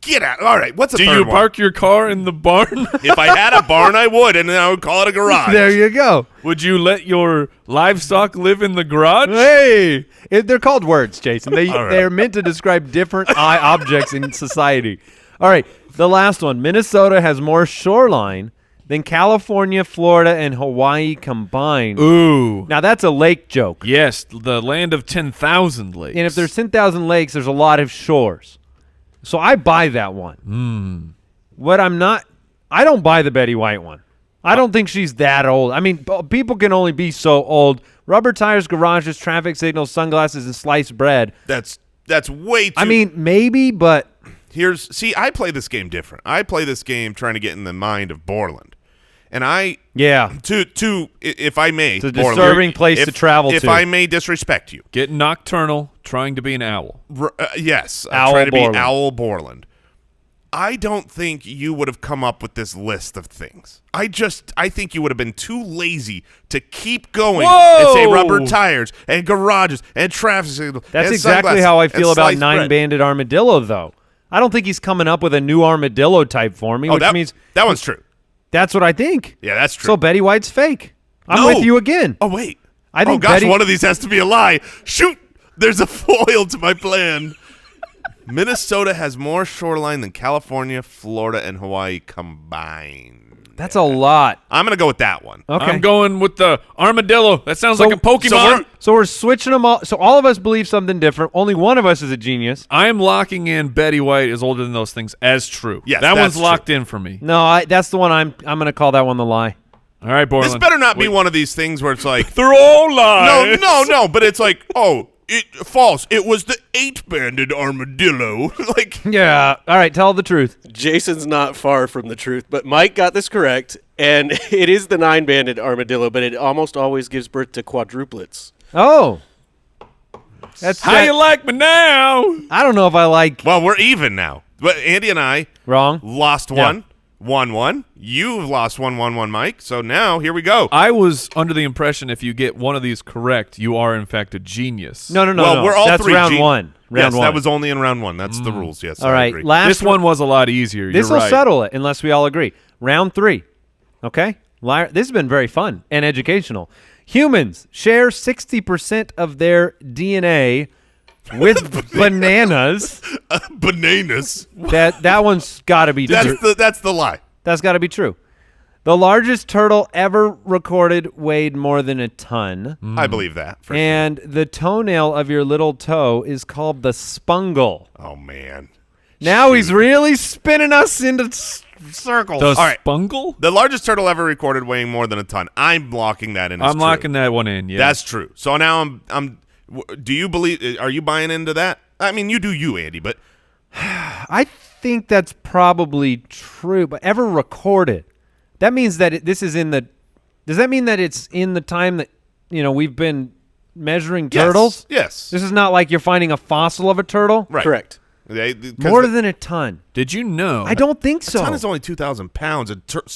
Speaker 3: Get out. All right, what's a
Speaker 4: Do
Speaker 3: third
Speaker 4: you
Speaker 3: one?
Speaker 4: park your car in the barn?
Speaker 3: If I had a barn, I would, and then I would call it a garage.
Speaker 2: There you go.
Speaker 4: Would you let your livestock live in the garage?
Speaker 2: Hey, they're called words, Jason.
Speaker 3: All right.
Speaker 2: They're meant to describe different objects in society. All right, the last one. Minnesota has more shoreline than California, Florida, and Hawaii combined.
Speaker 4: Ooh.
Speaker 2: Now, that's a lake joke.
Speaker 4: Yes, the land of 10,000 lakes.
Speaker 2: And if there's 10,000 lakes, there's a lot of shores. So I buy that one. I don't buy the Betty White one. I don't think she's that old. I mean, people can only be so old. Rubber tires, garages, traffic signals, sunglasses, and sliced bread.
Speaker 3: That's way too.
Speaker 2: I mean, maybe, but
Speaker 3: I play this game different. I play this game trying to get in the mind of Borland. And
Speaker 2: yeah.
Speaker 3: if I may,
Speaker 2: It's a
Speaker 3: Borland,
Speaker 2: disturbing place to travel
Speaker 3: if
Speaker 2: to.
Speaker 3: I may disrespect you.
Speaker 4: Get nocturnal, trying to be an owl.
Speaker 3: Yes,
Speaker 2: Owl
Speaker 3: trying to
Speaker 2: Borland.
Speaker 3: be Owl Borland. I don't think you would have come up with this list of things. I think you would have been too lazy to keep going and say
Speaker 4: Whoa!
Speaker 3: rubber tires and garages and traffic signals.
Speaker 2: That's
Speaker 3: and
Speaker 2: exactly
Speaker 3: sunglasses
Speaker 2: how I
Speaker 3: and
Speaker 2: feel about
Speaker 3: sliced bread.
Speaker 2: nine-banded armadillo, though. I don't think he's coming up with a new armadillo type for me, which means
Speaker 3: that one's true.
Speaker 2: that's what I think.
Speaker 3: Yeah, that's true.
Speaker 2: So Betty White's fake. I'm
Speaker 3: No.
Speaker 2: with you again.
Speaker 3: Oh wait.
Speaker 2: I think
Speaker 3: gosh,
Speaker 2: Betty-
Speaker 3: one of these has to be a lie. Shoot! There's a foil to my plan. Minnesota has more shoreline than California, Florida, and Hawaii combined.
Speaker 2: That's a lot.
Speaker 3: I'm gonna go with that one.
Speaker 2: Okay.
Speaker 4: I'm going with the armadillo. That sounds like a Pokemon.
Speaker 2: So we're switching them all. So all of us believe something different. Only one of us is a genius.
Speaker 4: I am locking in Betty White is older than those things as true.
Speaker 3: Yes,
Speaker 4: that
Speaker 3: that's
Speaker 4: one's locked in for me.
Speaker 2: No, that's the one I'm going to call that one the lie.
Speaker 4: All right, Borland.
Speaker 3: This better not be one of these things where it's like,
Speaker 4: They're all lies.
Speaker 3: no, but it's like, false. It was the 8-banded armadillo. Like,
Speaker 2: Yeah. All right. Tell the truth.
Speaker 5: Jason's not far from the truth, but Mike got this correct, and it is the 9-banded armadillo, but it almost always gives birth to quadruplets.
Speaker 2: Oh. That's
Speaker 4: How you like me now?
Speaker 2: I don't know if I like
Speaker 3: well, we're even now. But Andy and I
Speaker 2: wrong.
Speaker 3: lost
Speaker 2: Yeah.
Speaker 3: one. 1-1. You've lost 1-1, Mike. So now here we go.
Speaker 4: I was under the impression if you get one of these correct, you are in fact a genius.
Speaker 2: No.
Speaker 3: Well, we're all
Speaker 2: That's
Speaker 3: three
Speaker 2: round one. Round
Speaker 3: yes,
Speaker 2: one.
Speaker 3: that was only in round one. That's the rules. Yes.
Speaker 2: All
Speaker 3: I
Speaker 2: right.
Speaker 3: agree.
Speaker 4: This one was a lot easier.
Speaker 2: This
Speaker 4: You're
Speaker 2: will
Speaker 4: right.
Speaker 2: settle it unless we all agree. Round 3. Okay? This has been very fun and educational. Humans share 60% of their DNA with bananas.
Speaker 3: Bananas.
Speaker 2: That one's got to be true.
Speaker 3: That's the lie.
Speaker 2: That's got to be true. The largest turtle ever recorded weighed more than a ton.
Speaker 3: I believe that. For
Speaker 2: And the toenail of your little toe is called the spungle.
Speaker 3: sure. Oh man.
Speaker 2: Now he's really spinning us into circles.
Speaker 4: The
Speaker 3: All right.
Speaker 4: spungle?
Speaker 3: The largest turtle ever recorded weighing more than a ton. I'm locking that in. As
Speaker 4: I'm
Speaker 3: true.
Speaker 4: locking that one in. Yeah.
Speaker 3: That's true. So now do you believe? Are you buying into that? I mean, you do you, Andy, but
Speaker 2: I think that's probably true, but ever recorded. That means that this is in the. Does that mean that it's in the time that we've been measuring turtles?
Speaker 3: Yes.
Speaker 2: This is not like you're finding a fossil of a turtle.
Speaker 3: Right.
Speaker 5: Correct.
Speaker 2: More than a ton.
Speaker 4: Did you know?
Speaker 2: I don't think
Speaker 3: a
Speaker 2: so.
Speaker 3: ton is only 2,000 pounds.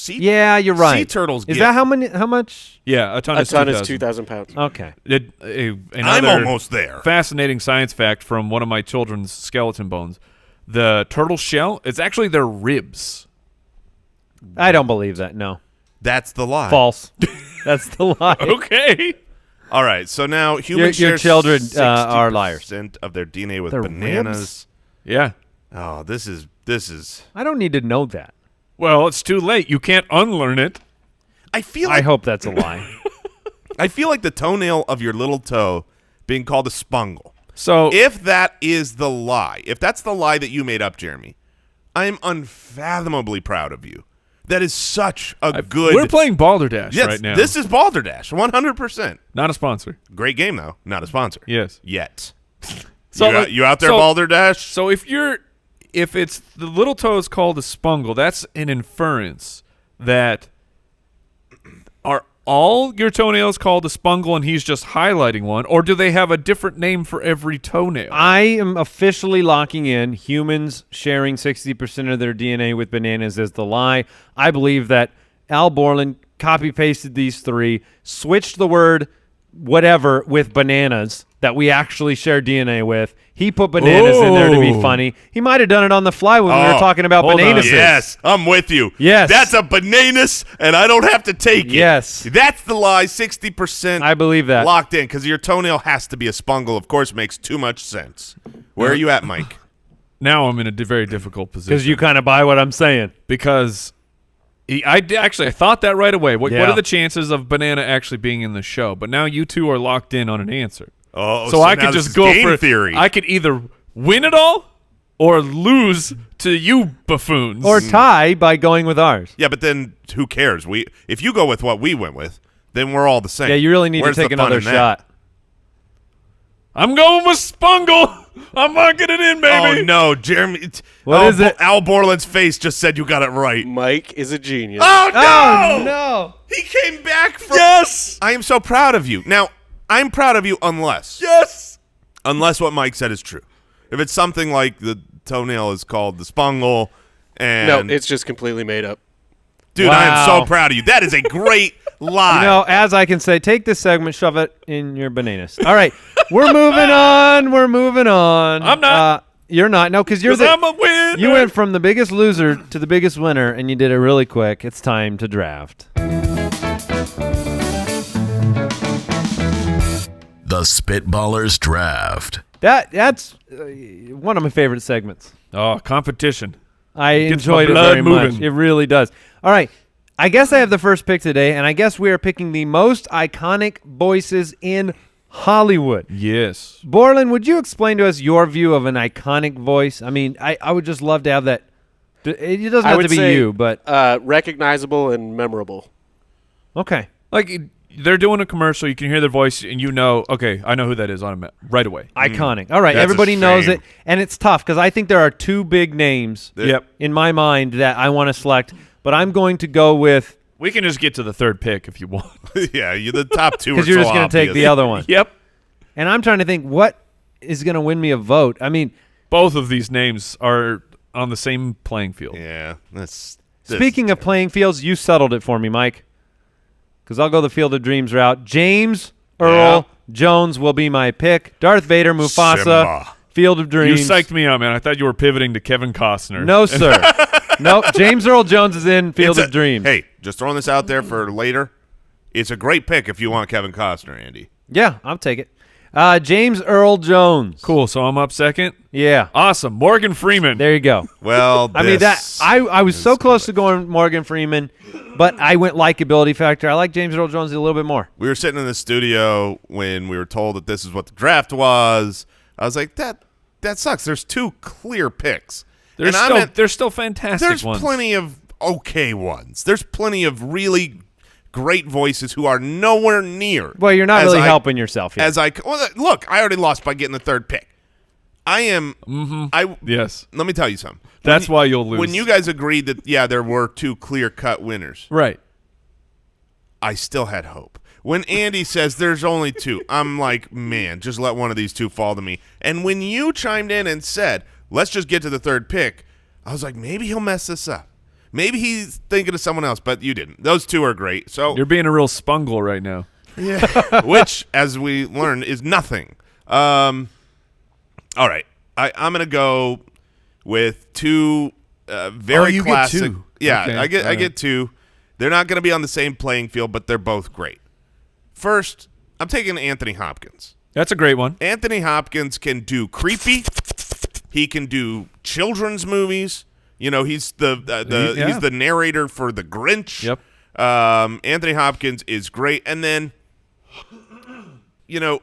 Speaker 2: Yeah, you're right.
Speaker 3: Sea turtles.
Speaker 2: Is that how many? How much?
Speaker 4: Yeah, a ton
Speaker 5: A
Speaker 4: is
Speaker 5: ton
Speaker 4: 2,000.
Speaker 5: is 2,000 pounds.
Speaker 2: Okay.
Speaker 3: I'm
Speaker 4: Another
Speaker 3: almost there.
Speaker 4: fascinating science fact from one of my children's skeleton bones. The turtle shell, it's actually their ribs.
Speaker 2: I don't believe that. No.
Speaker 3: That's the lie.
Speaker 2: False. That's the lie.
Speaker 4: Okay.
Speaker 3: All right. So now humans
Speaker 2: Your
Speaker 3: share
Speaker 2: children, are liars.
Speaker 3: 60% of their DNA with
Speaker 2: Their
Speaker 3: bananas.
Speaker 2: ribs?
Speaker 4: Yeah.
Speaker 3: Oh, this is.
Speaker 2: I don't need to know that.
Speaker 4: Well, it's too late. You can't unlearn it.
Speaker 3: I feel
Speaker 2: I
Speaker 3: like
Speaker 2: hope that's a lie.
Speaker 3: I feel like the toenail of your little toe being called a spungle.
Speaker 4: So
Speaker 3: If that is the lie, if that's the lie that you made up, Jeremy, I am unfathomably proud of you. That is such a good.
Speaker 4: we're playing Balderdash
Speaker 3: Yes,
Speaker 4: right now.
Speaker 3: this is Balderdash, 100%.
Speaker 4: not a sponsor.
Speaker 3: Great game though, not a sponsor.
Speaker 4: Yes.
Speaker 3: Yet.
Speaker 4: So
Speaker 3: you out there,
Speaker 4: so-
Speaker 3: Balderdash?
Speaker 4: So if it's the little toe is called a spungle, that's an inference that are all your toenails called a spungle and he's just highlighting one, or do they have a different name for every toenail?
Speaker 2: I am officially locking in humans sharing 60% of their DNA with bananas as the lie. I believe that Al Borland copy-pasted these three, switched the word whatever with bananas that we actually share DNA with. He put bananas in there to be funny. He might have done it on the fly when we were talking about bananas.
Speaker 3: Yes, I'm with you.
Speaker 2: Yes.
Speaker 3: That's a bananas, and I don't have to take it.
Speaker 2: Yes.
Speaker 3: That's the lie, 60%.
Speaker 2: I believe that.
Speaker 3: Locked in, because your toenail has to be a spungle. Of course, makes too much sense. Where are you at, Mike?
Speaker 4: Now I'm in a very difficult position.
Speaker 2: Because you kind of buy what I'm saying.
Speaker 4: Because I thought that right away. What
Speaker 2: Yeah.
Speaker 4: are the chances of banana actually being in the show? But now you two are locked in on an answer.
Speaker 3: Oh,
Speaker 4: so I
Speaker 3: now
Speaker 4: could
Speaker 3: this
Speaker 4: just
Speaker 3: is
Speaker 4: go
Speaker 3: game
Speaker 4: for
Speaker 3: theory.
Speaker 4: I could either win it all or lose to you buffoons.
Speaker 2: Or tie by going with ours.
Speaker 3: Yeah, but then who cares? If you go with what we went with, then we're all the same.
Speaker 2: Yeah, you really need
Speaker 3: Where's
Speaker 2: to take
Speaker 3: the fun
Speaker 2: another
Speaker 3: in that?
Speaker 2: shot.
Speaker 4: I'm going with Spungle. I'm locking it in, baby.
Speaker 3: Oh, no, Jeremy.
Speaker 2: What is it?
Speaker 3: Al Borland's face just said you got it right.
Speaker 5: Mike is a genius.
Speaker 3: Oh, no!
Speaker 2: Oh, no.
Speaker 3: He came back from...
Speaker 4: Yes.
Speaker 3: I am so proud of you. Now, I'm proud of you unless...
Speaker 4: Yes.
Speaker 3: Unless what Mike said is true. If it's something like the toenail is called the spungle and...
Speaker 5: No, it's just completely made up.
Speaker 3: Dude, I am
Speaker 2: Wow.
Speaker 3: so proud of you. That is a great lie.
Speaker 2: You know, as I can say, take this segment, shove it in your bananas. All right. We're moving on. We're moving on.
Speaker 4: I'm not.
Speaker 2: You're not. No, because you're
Speaker 4: 'Cause I'm a winner.
Speaker 2: You went from the biggest loser to the biggest winner, and you did it really quick. It's time to draft.
Speaker 1: The Spitballers Draft.
Speaker 2: That's one of my favorite segments.
Speaker 4: Oh, competition.
Speaker 2: I
Speaker 4: Gets my
Speaker 2: enjoyed it
Speaker 4: blood
Speaker 2: very much.
Speaker 4: moving.
Speaker 2: It really does. All right. I guess I have the first pick today, and I guess we are picking the most iconic voices in Hollywood.
Speaker 4: Yes.
Speaker 2: Borland, would you explain to us your view of an iconic voice? I mean, I would just love to have that. It doesn't
Speaker 5: I
Speaker 2: have
Speaker 5: would
Speaker 2: to be
Speaker 5: say,
Speaker 2: you, but
Speaker 5: recognizable and memorable.
Speaker 2: okay.
Speaker 4: Like they're doing a commercial, you can hear their voice, and you know, okay, I know who that is right away.
Speaker 2: Iconic. All right,
Speaker 3: That's a
Speaker 2: everybody knows
Speaker 3: shame.
Speaker 2: it, and it's tough because I think there are two big names
Speaker 4: Yep.
Speaker 2: in my mind that I want to select, but I'm going to go with
Speaker 4: We can just get to the third pick if you want.
Speaker 3: Yeah, you the top two are
Speaker 2: because you're
Speaker 3: so
Speaker 2: just going to take
Speaker 3: obvious.
Speaker 2: the other one.
Speaker 4: Yep.
Speaker 2: And I'm trying to think what is going to win me a vote. I mean,
Speaker 4: Both of these names are on the same playing field.
Speaker 3: Yeah, that's...
Speaker 2: speaking of playing fields, you settled it for me, Mike, because I'll go the Field of Dreams route. James Earl Jones will be my pick. Darth Vader, Mufasa,
Speaker 3: Simba.
Speaker 2: Field of
Speaker 4: You
Speaker 2: Dreams.
Speaker 4: psyched me out, man. I thought you were pivoting to Kevin Costner.
Speaker 2: No, sir. No, James Earl Jones is in Field of Dreams.
Speaker 3: Hey, just throwing this out there for later. It's a great pick if you want Kevin Costner, Andy.
Speaker 2: Yeah, I'll take it. James Earl Jones.
Speaker 4: Cool. So I'm up second.
Speaker 2: Yeah.
Speaker 4: Awesome. Morgan Freeman.
Speaker 2: There you go.
Speaker 3: Well,
Speaker 2: I mean,
Speaker 3: this
Speaker 2: I was so
Speaker 3: is
Speaker 2: close to going Morgan Freeman, but I went likability factor. I like James Earl Jones a little bit more.
Speaker 3: We were sitting in the studio when we were told that this is what the draft was. I was like, that sucks. There's two clear picks.
Speaker 4: There's still fantastic
Speaker 3: There's
Speaker 4: ones.
Speaker 3: plenty of okay ones. There's plenty of really great voices who are nowhere near.
Speaker 2: Well, you're not
Speaker 3: as
Speaker 2: really
Speaker 3: I-
Speaker 2: helping yourself here.
Speaker 3: Look, I already lost by getting the third pick. I am.
Speaker 4: Yes.
Speaker 3: Let me tell you something.
Speaker 4: That's why you'll lose.
Speaker 3: When you guys agreed that there were two clear-cut winners,
Speaker 4: Right.
Speaker 3: I still had hope. When Andy says there's only two, I'm like, man, just let one of these two fall to me. And when you chimed in and said, let's just get to the third pick, I was like, maybe he'll mess this up. Maybe he's thinking of someone else, but you didn't. Those two are great. So,
Speaker 4: You're being a real spungle right now.
Speaker 3: which, as we learned, is nothing. All right, I'm gonna go with two very
Speaker 4: you get
Speaker 3: classic.
Speaker 4: two.
Speaker 3: Yeah,
Speaker 4: Okay,
Speaker 3: I
Speaker 4: all right.
Speaker 3: get two. They're not gonna be on the same playing field, but they're both great. First, I'm taking Anthony Hopkins.
Speaker 4: That's a great one.
Speaker 3: Anthony Hopkins can do creepy. He can do children's movies. You know, he's he's the narrator for The Grinch.
Speaker 4: Yep.
Speaker 3: Anthony Hopkins is great. And then, you know,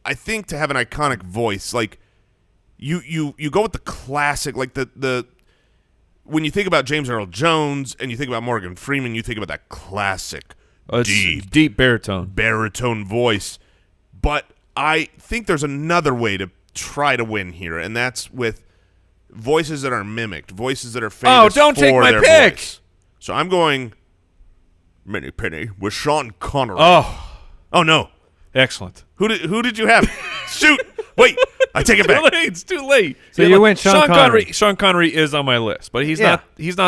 Speaker 3: I think to have an iconic voice, like you go with the classic, like the when you think about James Earl Jones and you think about Morgan Freeman, you think about that classic
Speaker 4: It's deep baritone.
Speaker 3: baritone voice. But I think there's another way to try to win here, and that's with voices that are mimicked, voices that are famous
Speaker 4: don't take
Speaker 3: for
Speaker 4: my
Speaker 3: their
Speaker 4: pick.
Speaker 3: voice. So I'm going Minnie Penny with Sean Connery.
Speaker 4: Oh,
Speaker 3: no.
Speaker 4: excellent.
Speaker 3: Who did you have? Shoot. Wait. I take it
Speaker 4: Too
Speaker 3: back.
Speaker 4: late. It's too late.
Speaker 2: So you went Sean Connery.
Speaker 4: Sean Connery is on my list, but he's not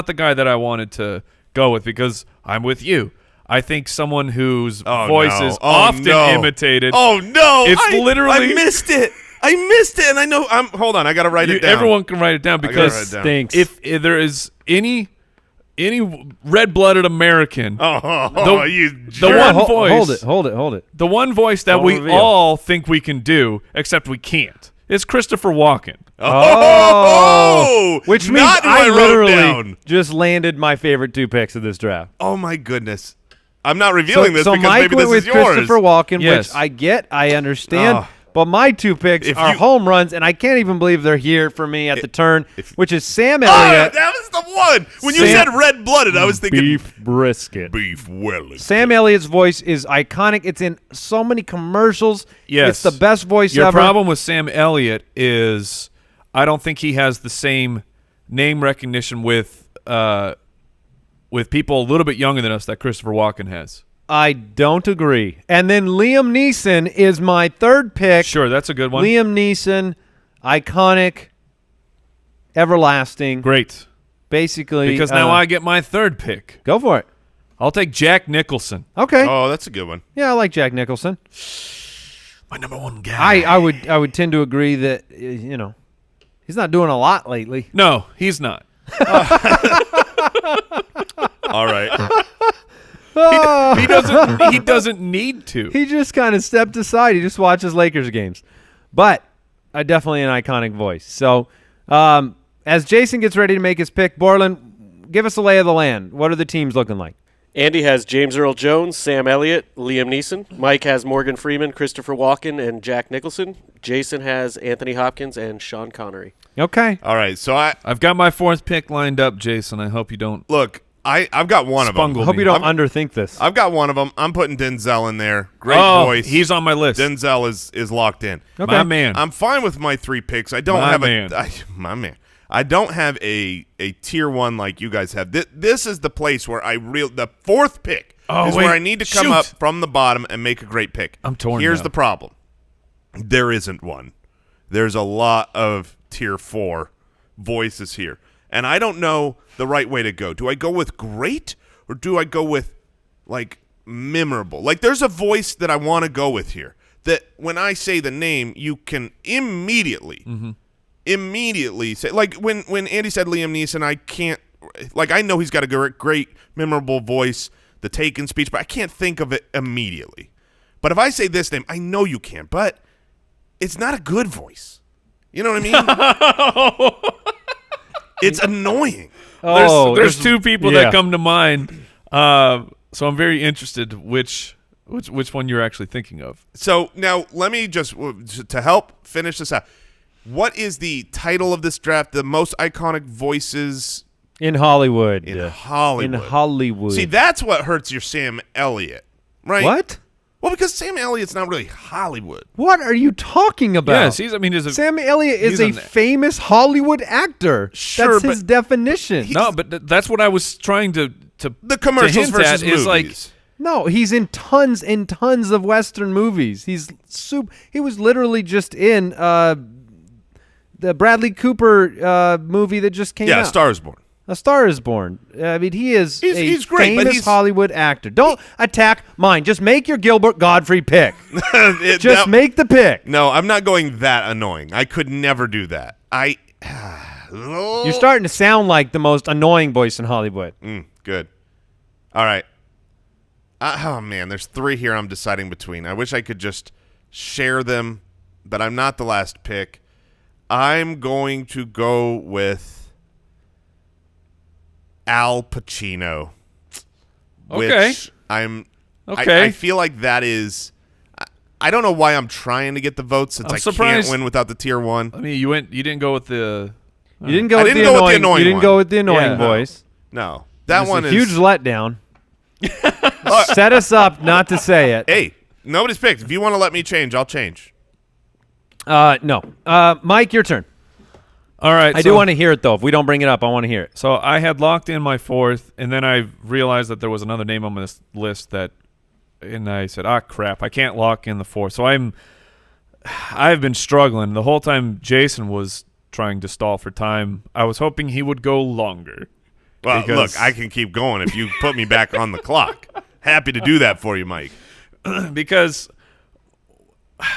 Speaker 4: the guy that I wanted to go with because I'm with you. I think someone whose voice is often imitated.
Speaker 3: Oh no!
Speaker 4: It's literally
Speaker 3: I missed it. I missed it, and I know. Hold on, I got to write it down.
Speaker 4: Everyone can write it down because
Speaker 3: write it down.
Speaker 2: Stinks.
Speaker 4: if there is any red-blooded American,
Speaker 3: you
Speaker 4: the
Speaker 3: jerk.
Speaker 4: one voice,
Speaker 2: Hold it.
Speaker 4: the one voice that
Speaker 2: Don't
Speaker 4: we
Speaker 2: reveal.
Speaker 4: all think we can do, except we can't, is Christopher Walken.
Speaker 3: Oh,
Speaker 2: Which means
Speaker 3: not who
Speaker 2: I
Speaker 3: wrote
Speaker 2: literally
Speaker 3: down.
Speaker 2: just landed my favorite 2 picks of this draft.
Speaker 3: Oh my goodness. I'm not revealing this
Speaker 2: so
Speaker 3: because
Speaker 2: Mike
Speaker 3: maybe
Speaker 2: went
Speaker 3: this
Speaker 2: with
Speaker 3: is yours.
Speaker 2: Christopher Walken,
Speaker 4: Yes.
Speaker 2: which I get, I understand.
Speaker 3: Oh.
Speaker 2: But my 2 picks
Speaker 3: If
Speaker 2: are
Speaker 3: you-
Speaker 2: home runs, and I can't even believe they're here for me at the turn, which is Sam
Speaker 3: Oh,
Speaker 2: Elliott,
Speaker 3: that was the one. When you
Speaker 2: Sam-
Speaker 3: said red-blooded, I was thinking
Speaker 2: beef brisket.
Speaker 3: beef Wellington.
Speaker 2: Sam Elliott's voice is iconic. It's in so many commercials.
Speaker 4: Yes.
Speaker 2: It's the best voice
Speaker 4: Your
Speaker 2: ever.
Speaker 4: problem with Sam Elliott is I don't think he has the same name recognition with people a little bit younger than us that Christopher Walken has.
Speaker 2: I don't agree. And then Liam Neeson is my 3rd pick.
Speaker 4: Sure, that's a good one.
Speaker 2: Liam Neeson, iconic, everlasting.
Speaker 4: Great.
Speaker 2: Basically.
Speaker 4: Because now I get my 3rd pick.
Speaker 2: Go for it.
Speaker 4: I'll take Jack Nicholson.
Speaker 2: Okay.
Speaker 3: Oh, that's a good one.
Speaker 2: Yeah, I like Jack Nicholson.
Speaker 4: My number 1 guy.
Speaker 2: I would tend to agree that, he's not doing a lot lately.
Speaker 4: No, he's not.
Speaker 3: All right.
Speaker 4: He doesn't need to.
Speaker 2: He just kind of stepped aside. He just watches Lakers games. But definitely an iconic voice. So as Jason gets ready to make his pick, Borland, give us a lay of the land. What are the teams looking like?
Speaker 5: Andy has James Earl Jones, Sam Elliott, Liam Neeson. Mike has Morgan Freeman, Christopher Walken, and Jack Nicholson. Jason has Anthony Hopkins and Sean Connery.
Speaker 2: Okay.
Speaker 3: All right. So
Speaker 4: I've got my 4th pick lined up, Jason. I hope you don't.
Speaker 3: look. I've got one of them.
Speaker 4: Spungle
Speaker 2: I hope
Speaker 4: me.
Speaker 2: you don't underthink this.
Speaker 3: I've got one of them. I'm putting Denzel in there. Great
Speaker 4: Oh,
Speaker 3: voice.
Speaker 4: he's on my list.
Speaker 3: Denzel is locked in.
Speaker 2: Okay.
Speaker 4: My man.
Speaker 3: I'm fine with my 3 picks. I don't
Speaker 4: My
Speaker 3: have
Speaker 4: man.
Speaker 3: my man. I don't have a tier 1 like you guys have. This is the place where the 4th pick is
Speaker 4: wait.
Speaker 3: where I need to come
Speaker 4: Shoot.
Speaker 3: up from the bottom and make a great pick.
Speaker 4: I'm torn
Speaker 3: Here's
Speaker 4: now.
Speaker 3: the problem. There isn't one. There's a lot of tier 4 voices here. And I don't know the right way to go. Do I go with great or do I go with like memorable? Like there's a voice that I want to go with here that when I say the name, you can immediately say, like when Andy said Liam Neeson, I can't, like I know he's got a great memorable voice, the Taken speech, but I can't think of it immediately. But if I say this name, I know you can, but it's not a good voice. You know what I mean? It's annoying.
Speaker 4: There's 2 people
Speaker 2: yeah.
Speaker 4: that come to mind. So I'm very interested which one you're actually thinking of.
Speaker 3: So now let me just, to help finish this out, what is the title of this draft? The most iconic voices
Speaker 2: In Hollywood.
Speaker 3: in Hollywood.
Speaker 2: In Hollywood.
Speaker 3: See, that's what hurts your Sam Elliott, right?
Speaker 2: What?
Speaker 3: Well, because Sam Elliott's not really Hollywood.
Speaker 2: What are you talking about?
Speaker 4: Yes, he's
Speaker 2: Sam Elliott is
Speaker 4: he's
Speaker 2: a famous Hollywood actor.
Speaker 3: Sure,
Speaker 2: That's his
Speaker 3: but
Speaker 2: definition.
Speaker 4: No, but that's what I was trying to
Speaker 3: The commercials
Speaker 4: hint at
Speaker 3: versus
Speaker 4: is
Speaker 3: movies.
Speaker 4: like
Speaker 2: No, he's in tons and tons of Western movies. He was literally just in the Bradley Cooper movie that just came out.
Speaker 3: yeah, Star is Born.
Speaker 2: A Star is Born. I mean, he is
Speaker 3: He's great, but
Speaker 2: famous
Speaker 3: he's-
Speaker 2: Hollywood actor. Don't attack mine. Just make your Gilbert Godfrey pick.
Speaker 3: It-
Speaker 2: Just
Speaker 3: that-
Speaker 2: make the pick.
Speaker 3: No, I'm not going that annoying. I could never do that.
Speaker 2: You're starting to sound like the most annoying voice in Hollywood.
Speaker 3: Good. All right. Oh, man, there's 3 here I'm deciding between. I wish I could just share them, but I'm not the last pick. I'm going to go with Al Pacino.
Speaker 4: Okay.
Speaker 3: Which
Speaker 4: Okay.
Speaker 3: I feel like that is. I don't know why I'm trying to get the votes since
Speaker 4: I'm
Speaker 3: I
Speaker 4: surprised-
Speaker 3: can't win without the tier 1.
Speaker 4: I mean, you didn't go with the
Speaker 2: You didn't go
Speaker 3: I
Speaker 2: with
Speaker 3: didn't
Speaker 2: the
Speaker 3: go with
Speaker 2: annoying.
Speaker 3: the annoying
Speaker 2: You didn't
Speaker 3: one.
Speaker 2: go with the annoying
Speaker 4: Yeah.
Speaker 2: voice.
Speaker 3: No, that
Speaker 2: It's
Speaker 3: one
Speaker 2: a
Speaker 3: is
Speaker 2: huge letdown. Set us up not to say it.
Speaker 3: Hey, nobody's picked. If you want to let me change, I'll change.
Speaker 2: No. Mike, your turn.
Speaker 4: All right.
Speaker 2: I do want to hear it, though. If we don't bring it up, I want to hear it.
Speaker 4: So I had locked in my 4th, and then I realized that there was another name on this list and I said, crap, I can't lock in the 4th. So I've been struggling the whole time. Jason was trying to stall for time. I was hoping he would go longer.
Speaker 3: Well,
Speaker 4: Because-
Speaker 3: look, I can keep going if you put me back on the clock. Happy to do that for you, Mike.
Speaker 4: Because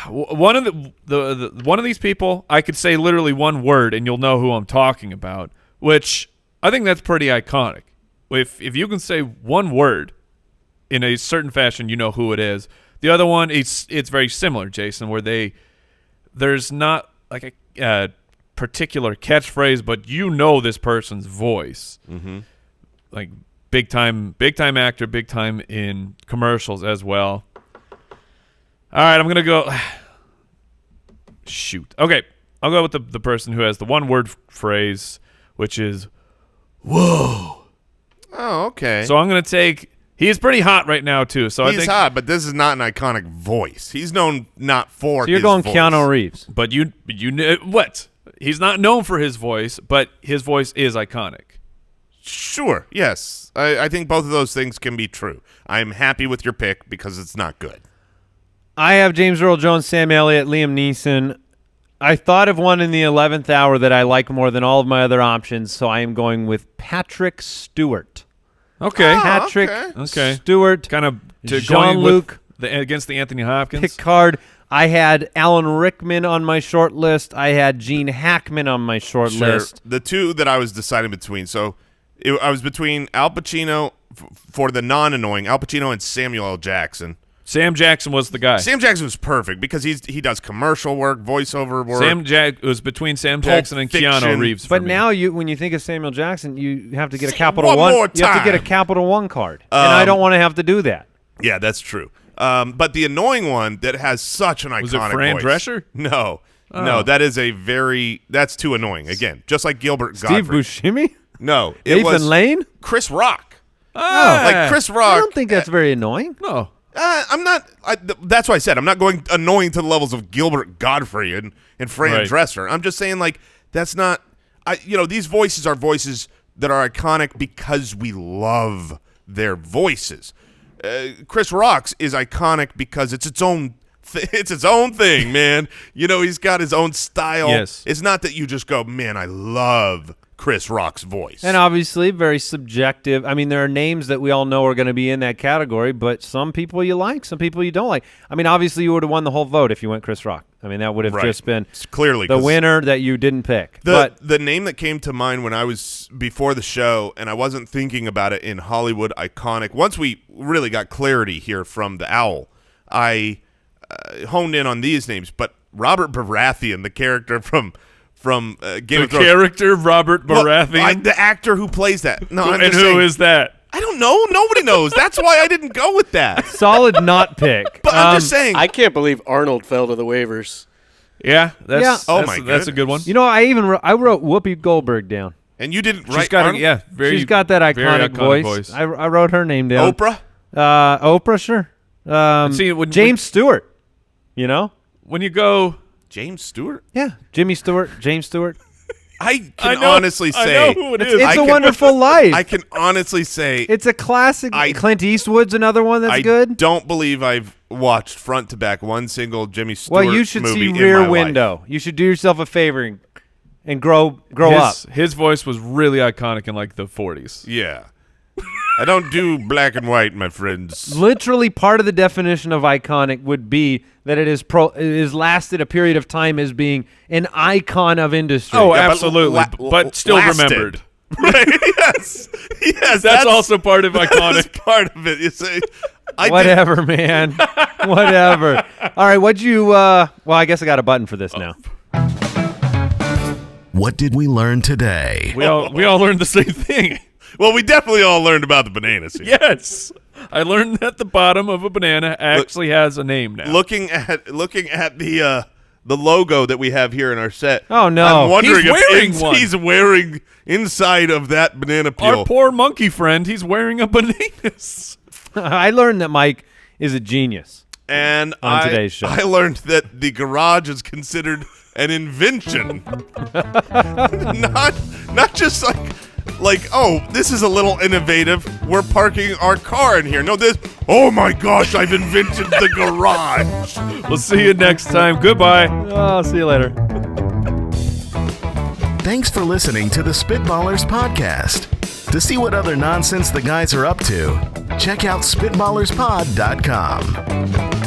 Speaker 4: one of the one of these people, I could say literally one word and you'll know who I'm talking about, which I think that's pretty iconic. If you can say one word in a certain fashion, you know who it is. The other one, it's very similar, Jason, where there's not like a particular catchphrase, but you know this person's voice. Mm-hmm. Like big time actor, big time in commercials as well. All right, I'm gonna go. Shoot. Okay, I'll go with the person who has the one word phrase, which is "whoa."
Speaker 3: Oh, okay.
Speaker 4: So I'm gonna take. He's pretty hot right now too. So
Speaker 3: He's hot, but this is not an iconic voice. He's known not for.
Speaker 2: So you're
Speaker 3: his
Speaker 2: going
Speaker 3: voice.
Speaker 2: Keanu Reeves.
Speaker 4: But you what? He's not known for his voice, but his voice is iconic.
Speaker 3: Sure. Yes, I think both of those things can be true. I'm happy with your pick because it's not good.
Speaker 2: I have James Earl Jones, Sam Elliott, Liam Neeson. I thought of one in the 11th hour that I like more than all of my other options, so I am going with Patrick Stewart.
Speaker 4: Okay.
Speaker 2: Patrick
Speaker 4: Okay.
Speaker 2: Stewart.
Speaker 4: Kind of
Speaker 2: Jean-Luc
Speaker 4: against the Anthony Hopkins.
Speaker 2: Picard. I had Alan Rickman on my short list. I had Gene Hackman on my short list.
Speaker 3: The two that I was deciding between. So I was between Al Pacino for the non-annoying, Al Pacino and Samuel L. Jackson.
Speaker 4: Sam Jackson was the guy.
Speaker 3: Sam Jackson was perfect because he does commercial work, voiceover work.
Speaker 4: It was between Sam Jackson and
Speaker 3: Fiction.
Speaker 4: Keanu Reeves.
Speaker 2: But
Speaker 4: for me.
Speaker 2: now when you think of Samuel Jackson, you have to get a
Speaker 3: Say
Speaker 2: Capital
Speaker 3: one
Speaker 2: One.
Speaker 3: more
Speaker 2: You have to get a
Speaker 3: time.
Speaker 2: Capital One card, and I don't want to have to do that.
Speaker 3: Yeah, that's true. But the annoying one that has such an iconic
Speaker 4: Was it Fran
Speaker 3: voice.
Speaker 4: Drescher?
Speaker 3: No.
Speaker 4: Oh.
Speaker 3: No, that's too annoying. Again, just like Gilbert
Speaker 2: Steve
Speaker 3: Gottfried.
Speaker 2: Buscemi,
Speaker 3: No, it was
Speaker 2: Nathan Lane.
Speaker 3: Chris Rock.
Speaker 4: Ah.
Speaker 3: Like Chris Rock.
Speaker 2: I don't think that's very annoying.
Speaker 4: No.
Speaker 3: I'm not. That's why I said I'm not going annoying to the levels of Gilbert Gottfried and Fran
Speaker 4: Right.
Speaker 3: Dresser. I'm just saying like that's not. These voices are voices that are iconic because we love their voices. Chris Rock's is iconic because it's its own. It's its own thing, man. He's got his own style.
Speaker 4: Yes.
Speaker 3: It's not that you just go, man, I love Chris Rock's voice.
Speaker 2: And obviously, very subjective. I mean, there are names that we all know are going to be in that category, but some people you like, some people you don't like. I mean, obviously, you would have won the whole vote if you went Chris Rock. I mean, that would have
Speaker 3: Right.
Speaker 2: just been
Speaker 3: It's clearly
Speaker 2: the
Speaker 3: 'cause
Speaker 2: winner that you didn't pick.
Speaker 3: The name that came to mind when I was before the show, and I wasn't thinking about it in Hollywood iconic. Once we really got clarity here from the Owl, I honed in on these names. But Robert Baratheon, the character from Game of Thrones.
Speaker 4: Character Robert
Speaker 3: Well,
Speaker 4: Baratheon.
Speaker 3: the actor who plays that. No, I'm
Speaker 4: and
Speaker 3: just
Speaker 4: who
Speaker 3: saying,
Speaker 4: is that?
Speaker 3: I don't know. Nobody knows. That's why I didn't go with that.
Speaker 2: Solid not pick.
Speaker 3: But I'm just saying.
Speaker 5: I can't believe Arnold fell to the waivers.
Speaker 4: Yeah. That's,
Speaker 2: Yeah.
Speaker 3: Oh,
Speaker 4: that's,
Speaker 3: my
Speaker 4: that's a good one.
Speaker 2: You know, I wrote Whoopi Goldberg down.
Speaker 3: and you didn't
Speaker 4: She's
Speaker 3: write
Speaker 4: got
Speaker 3: Arnold?
Speaker 2: She's got that
Speaker 4: very
Speaker 2: iconic voice. I wrote her name down.
Speaker 3: Oprah?
Speaker 2: Oprah, sure.
Speaker 4: See, when-
Speaker 2: James Stewart.
Speaker 4: When you go,
Speaker 3: James Stewart?
Speaker 2: Yeah, Jimmy Stewart, James Stewart.
Speaker 3: I can
Speaker 4: know-
Speaker 3: honestly
Speaker 4: I
Speaker 3: say.
Speaker 4: know who it is.
Speaker 2: It's
Speaker 3: I
Speaker 2: a
Speaker 3: can-
Speaker 2: Wonderful Life.
Speaker 3: I can honestly say.
Speaker 2: It's a classic.
Speaker 3: I-
Speaker 2: Clint Eastwood's another one that's
Speaker 3: I
Speaker 2: good.
Speaker 3: don't believe I've watched front to back one single Jimmy Stewart
Speaker 2: Well, you should
Speaker 3: movie
Speaker 2: see
Speaker 3: in
Speaker 2: Rear
Speaker 3: my
Speaker 2: Window.
Speaker 3: life.
Speaker 2: You should do yourself a favor and grow up.
Speaker 4: his voice was really iconic in like the 40s.
Speaker 3: Yeah. I don't do black and white, my friends.
Speaker 2: Literally, part of the definition of iconic would be that it is lasted a period of time as being an icon of industry.
Speaker 4: Oh,
Speaker 3: Yeah, but
Speaker 4: absolutely. But still
Speaker 3: lasted.
Speaker 4: remembered.
Speaker 3: Right? Yes. Yes.
Speaker 4: That's also part of
Speaker 3: That's
Speaker 4: iconic.
Speaker 3: part of it. You say, I
Speaker 2: Whatever, man. Whatever. All right, what'd you? Well, I guess I got a button for this now.
Speaker 1: What did we learn today?
Speaker 4: We all learned the same thing.
Speaker 3: Well, we definitely all learned about the bananas here.
Speaker 4: Yes. I learned that the bottom of a banana actually has a name now.
Speaker 3: Looking at the logo that we have here in our set.
Speaker 2: Oh, no.
Speaker 3: I'm wondering
Speaker 4: He's wearing
Speaker 3: if
Speaker 4: one.
Speaker 3: he's wearing inside of that banana peel.
Speaker 4: Our poor monkey friend, he's wearing a bananas.
Speaker 2: I learned that Mike is a genius.
Speaker 3: And
Speaker 2: on today's show.
Speaker 3: I learned that the garage is considered an invention. not just like, oh, this is a little innovative. We're parking our car in here. No, oh my gosh, I've invented the garage.
Speaker 4: We'll see you next time. Goodbye.
Speaker 2: Oh, see you later.
Speaker 1: Thanks for listening to the Spitballers podcast. To see what other nonsense the guys are up to, check out SpitballersPod.com.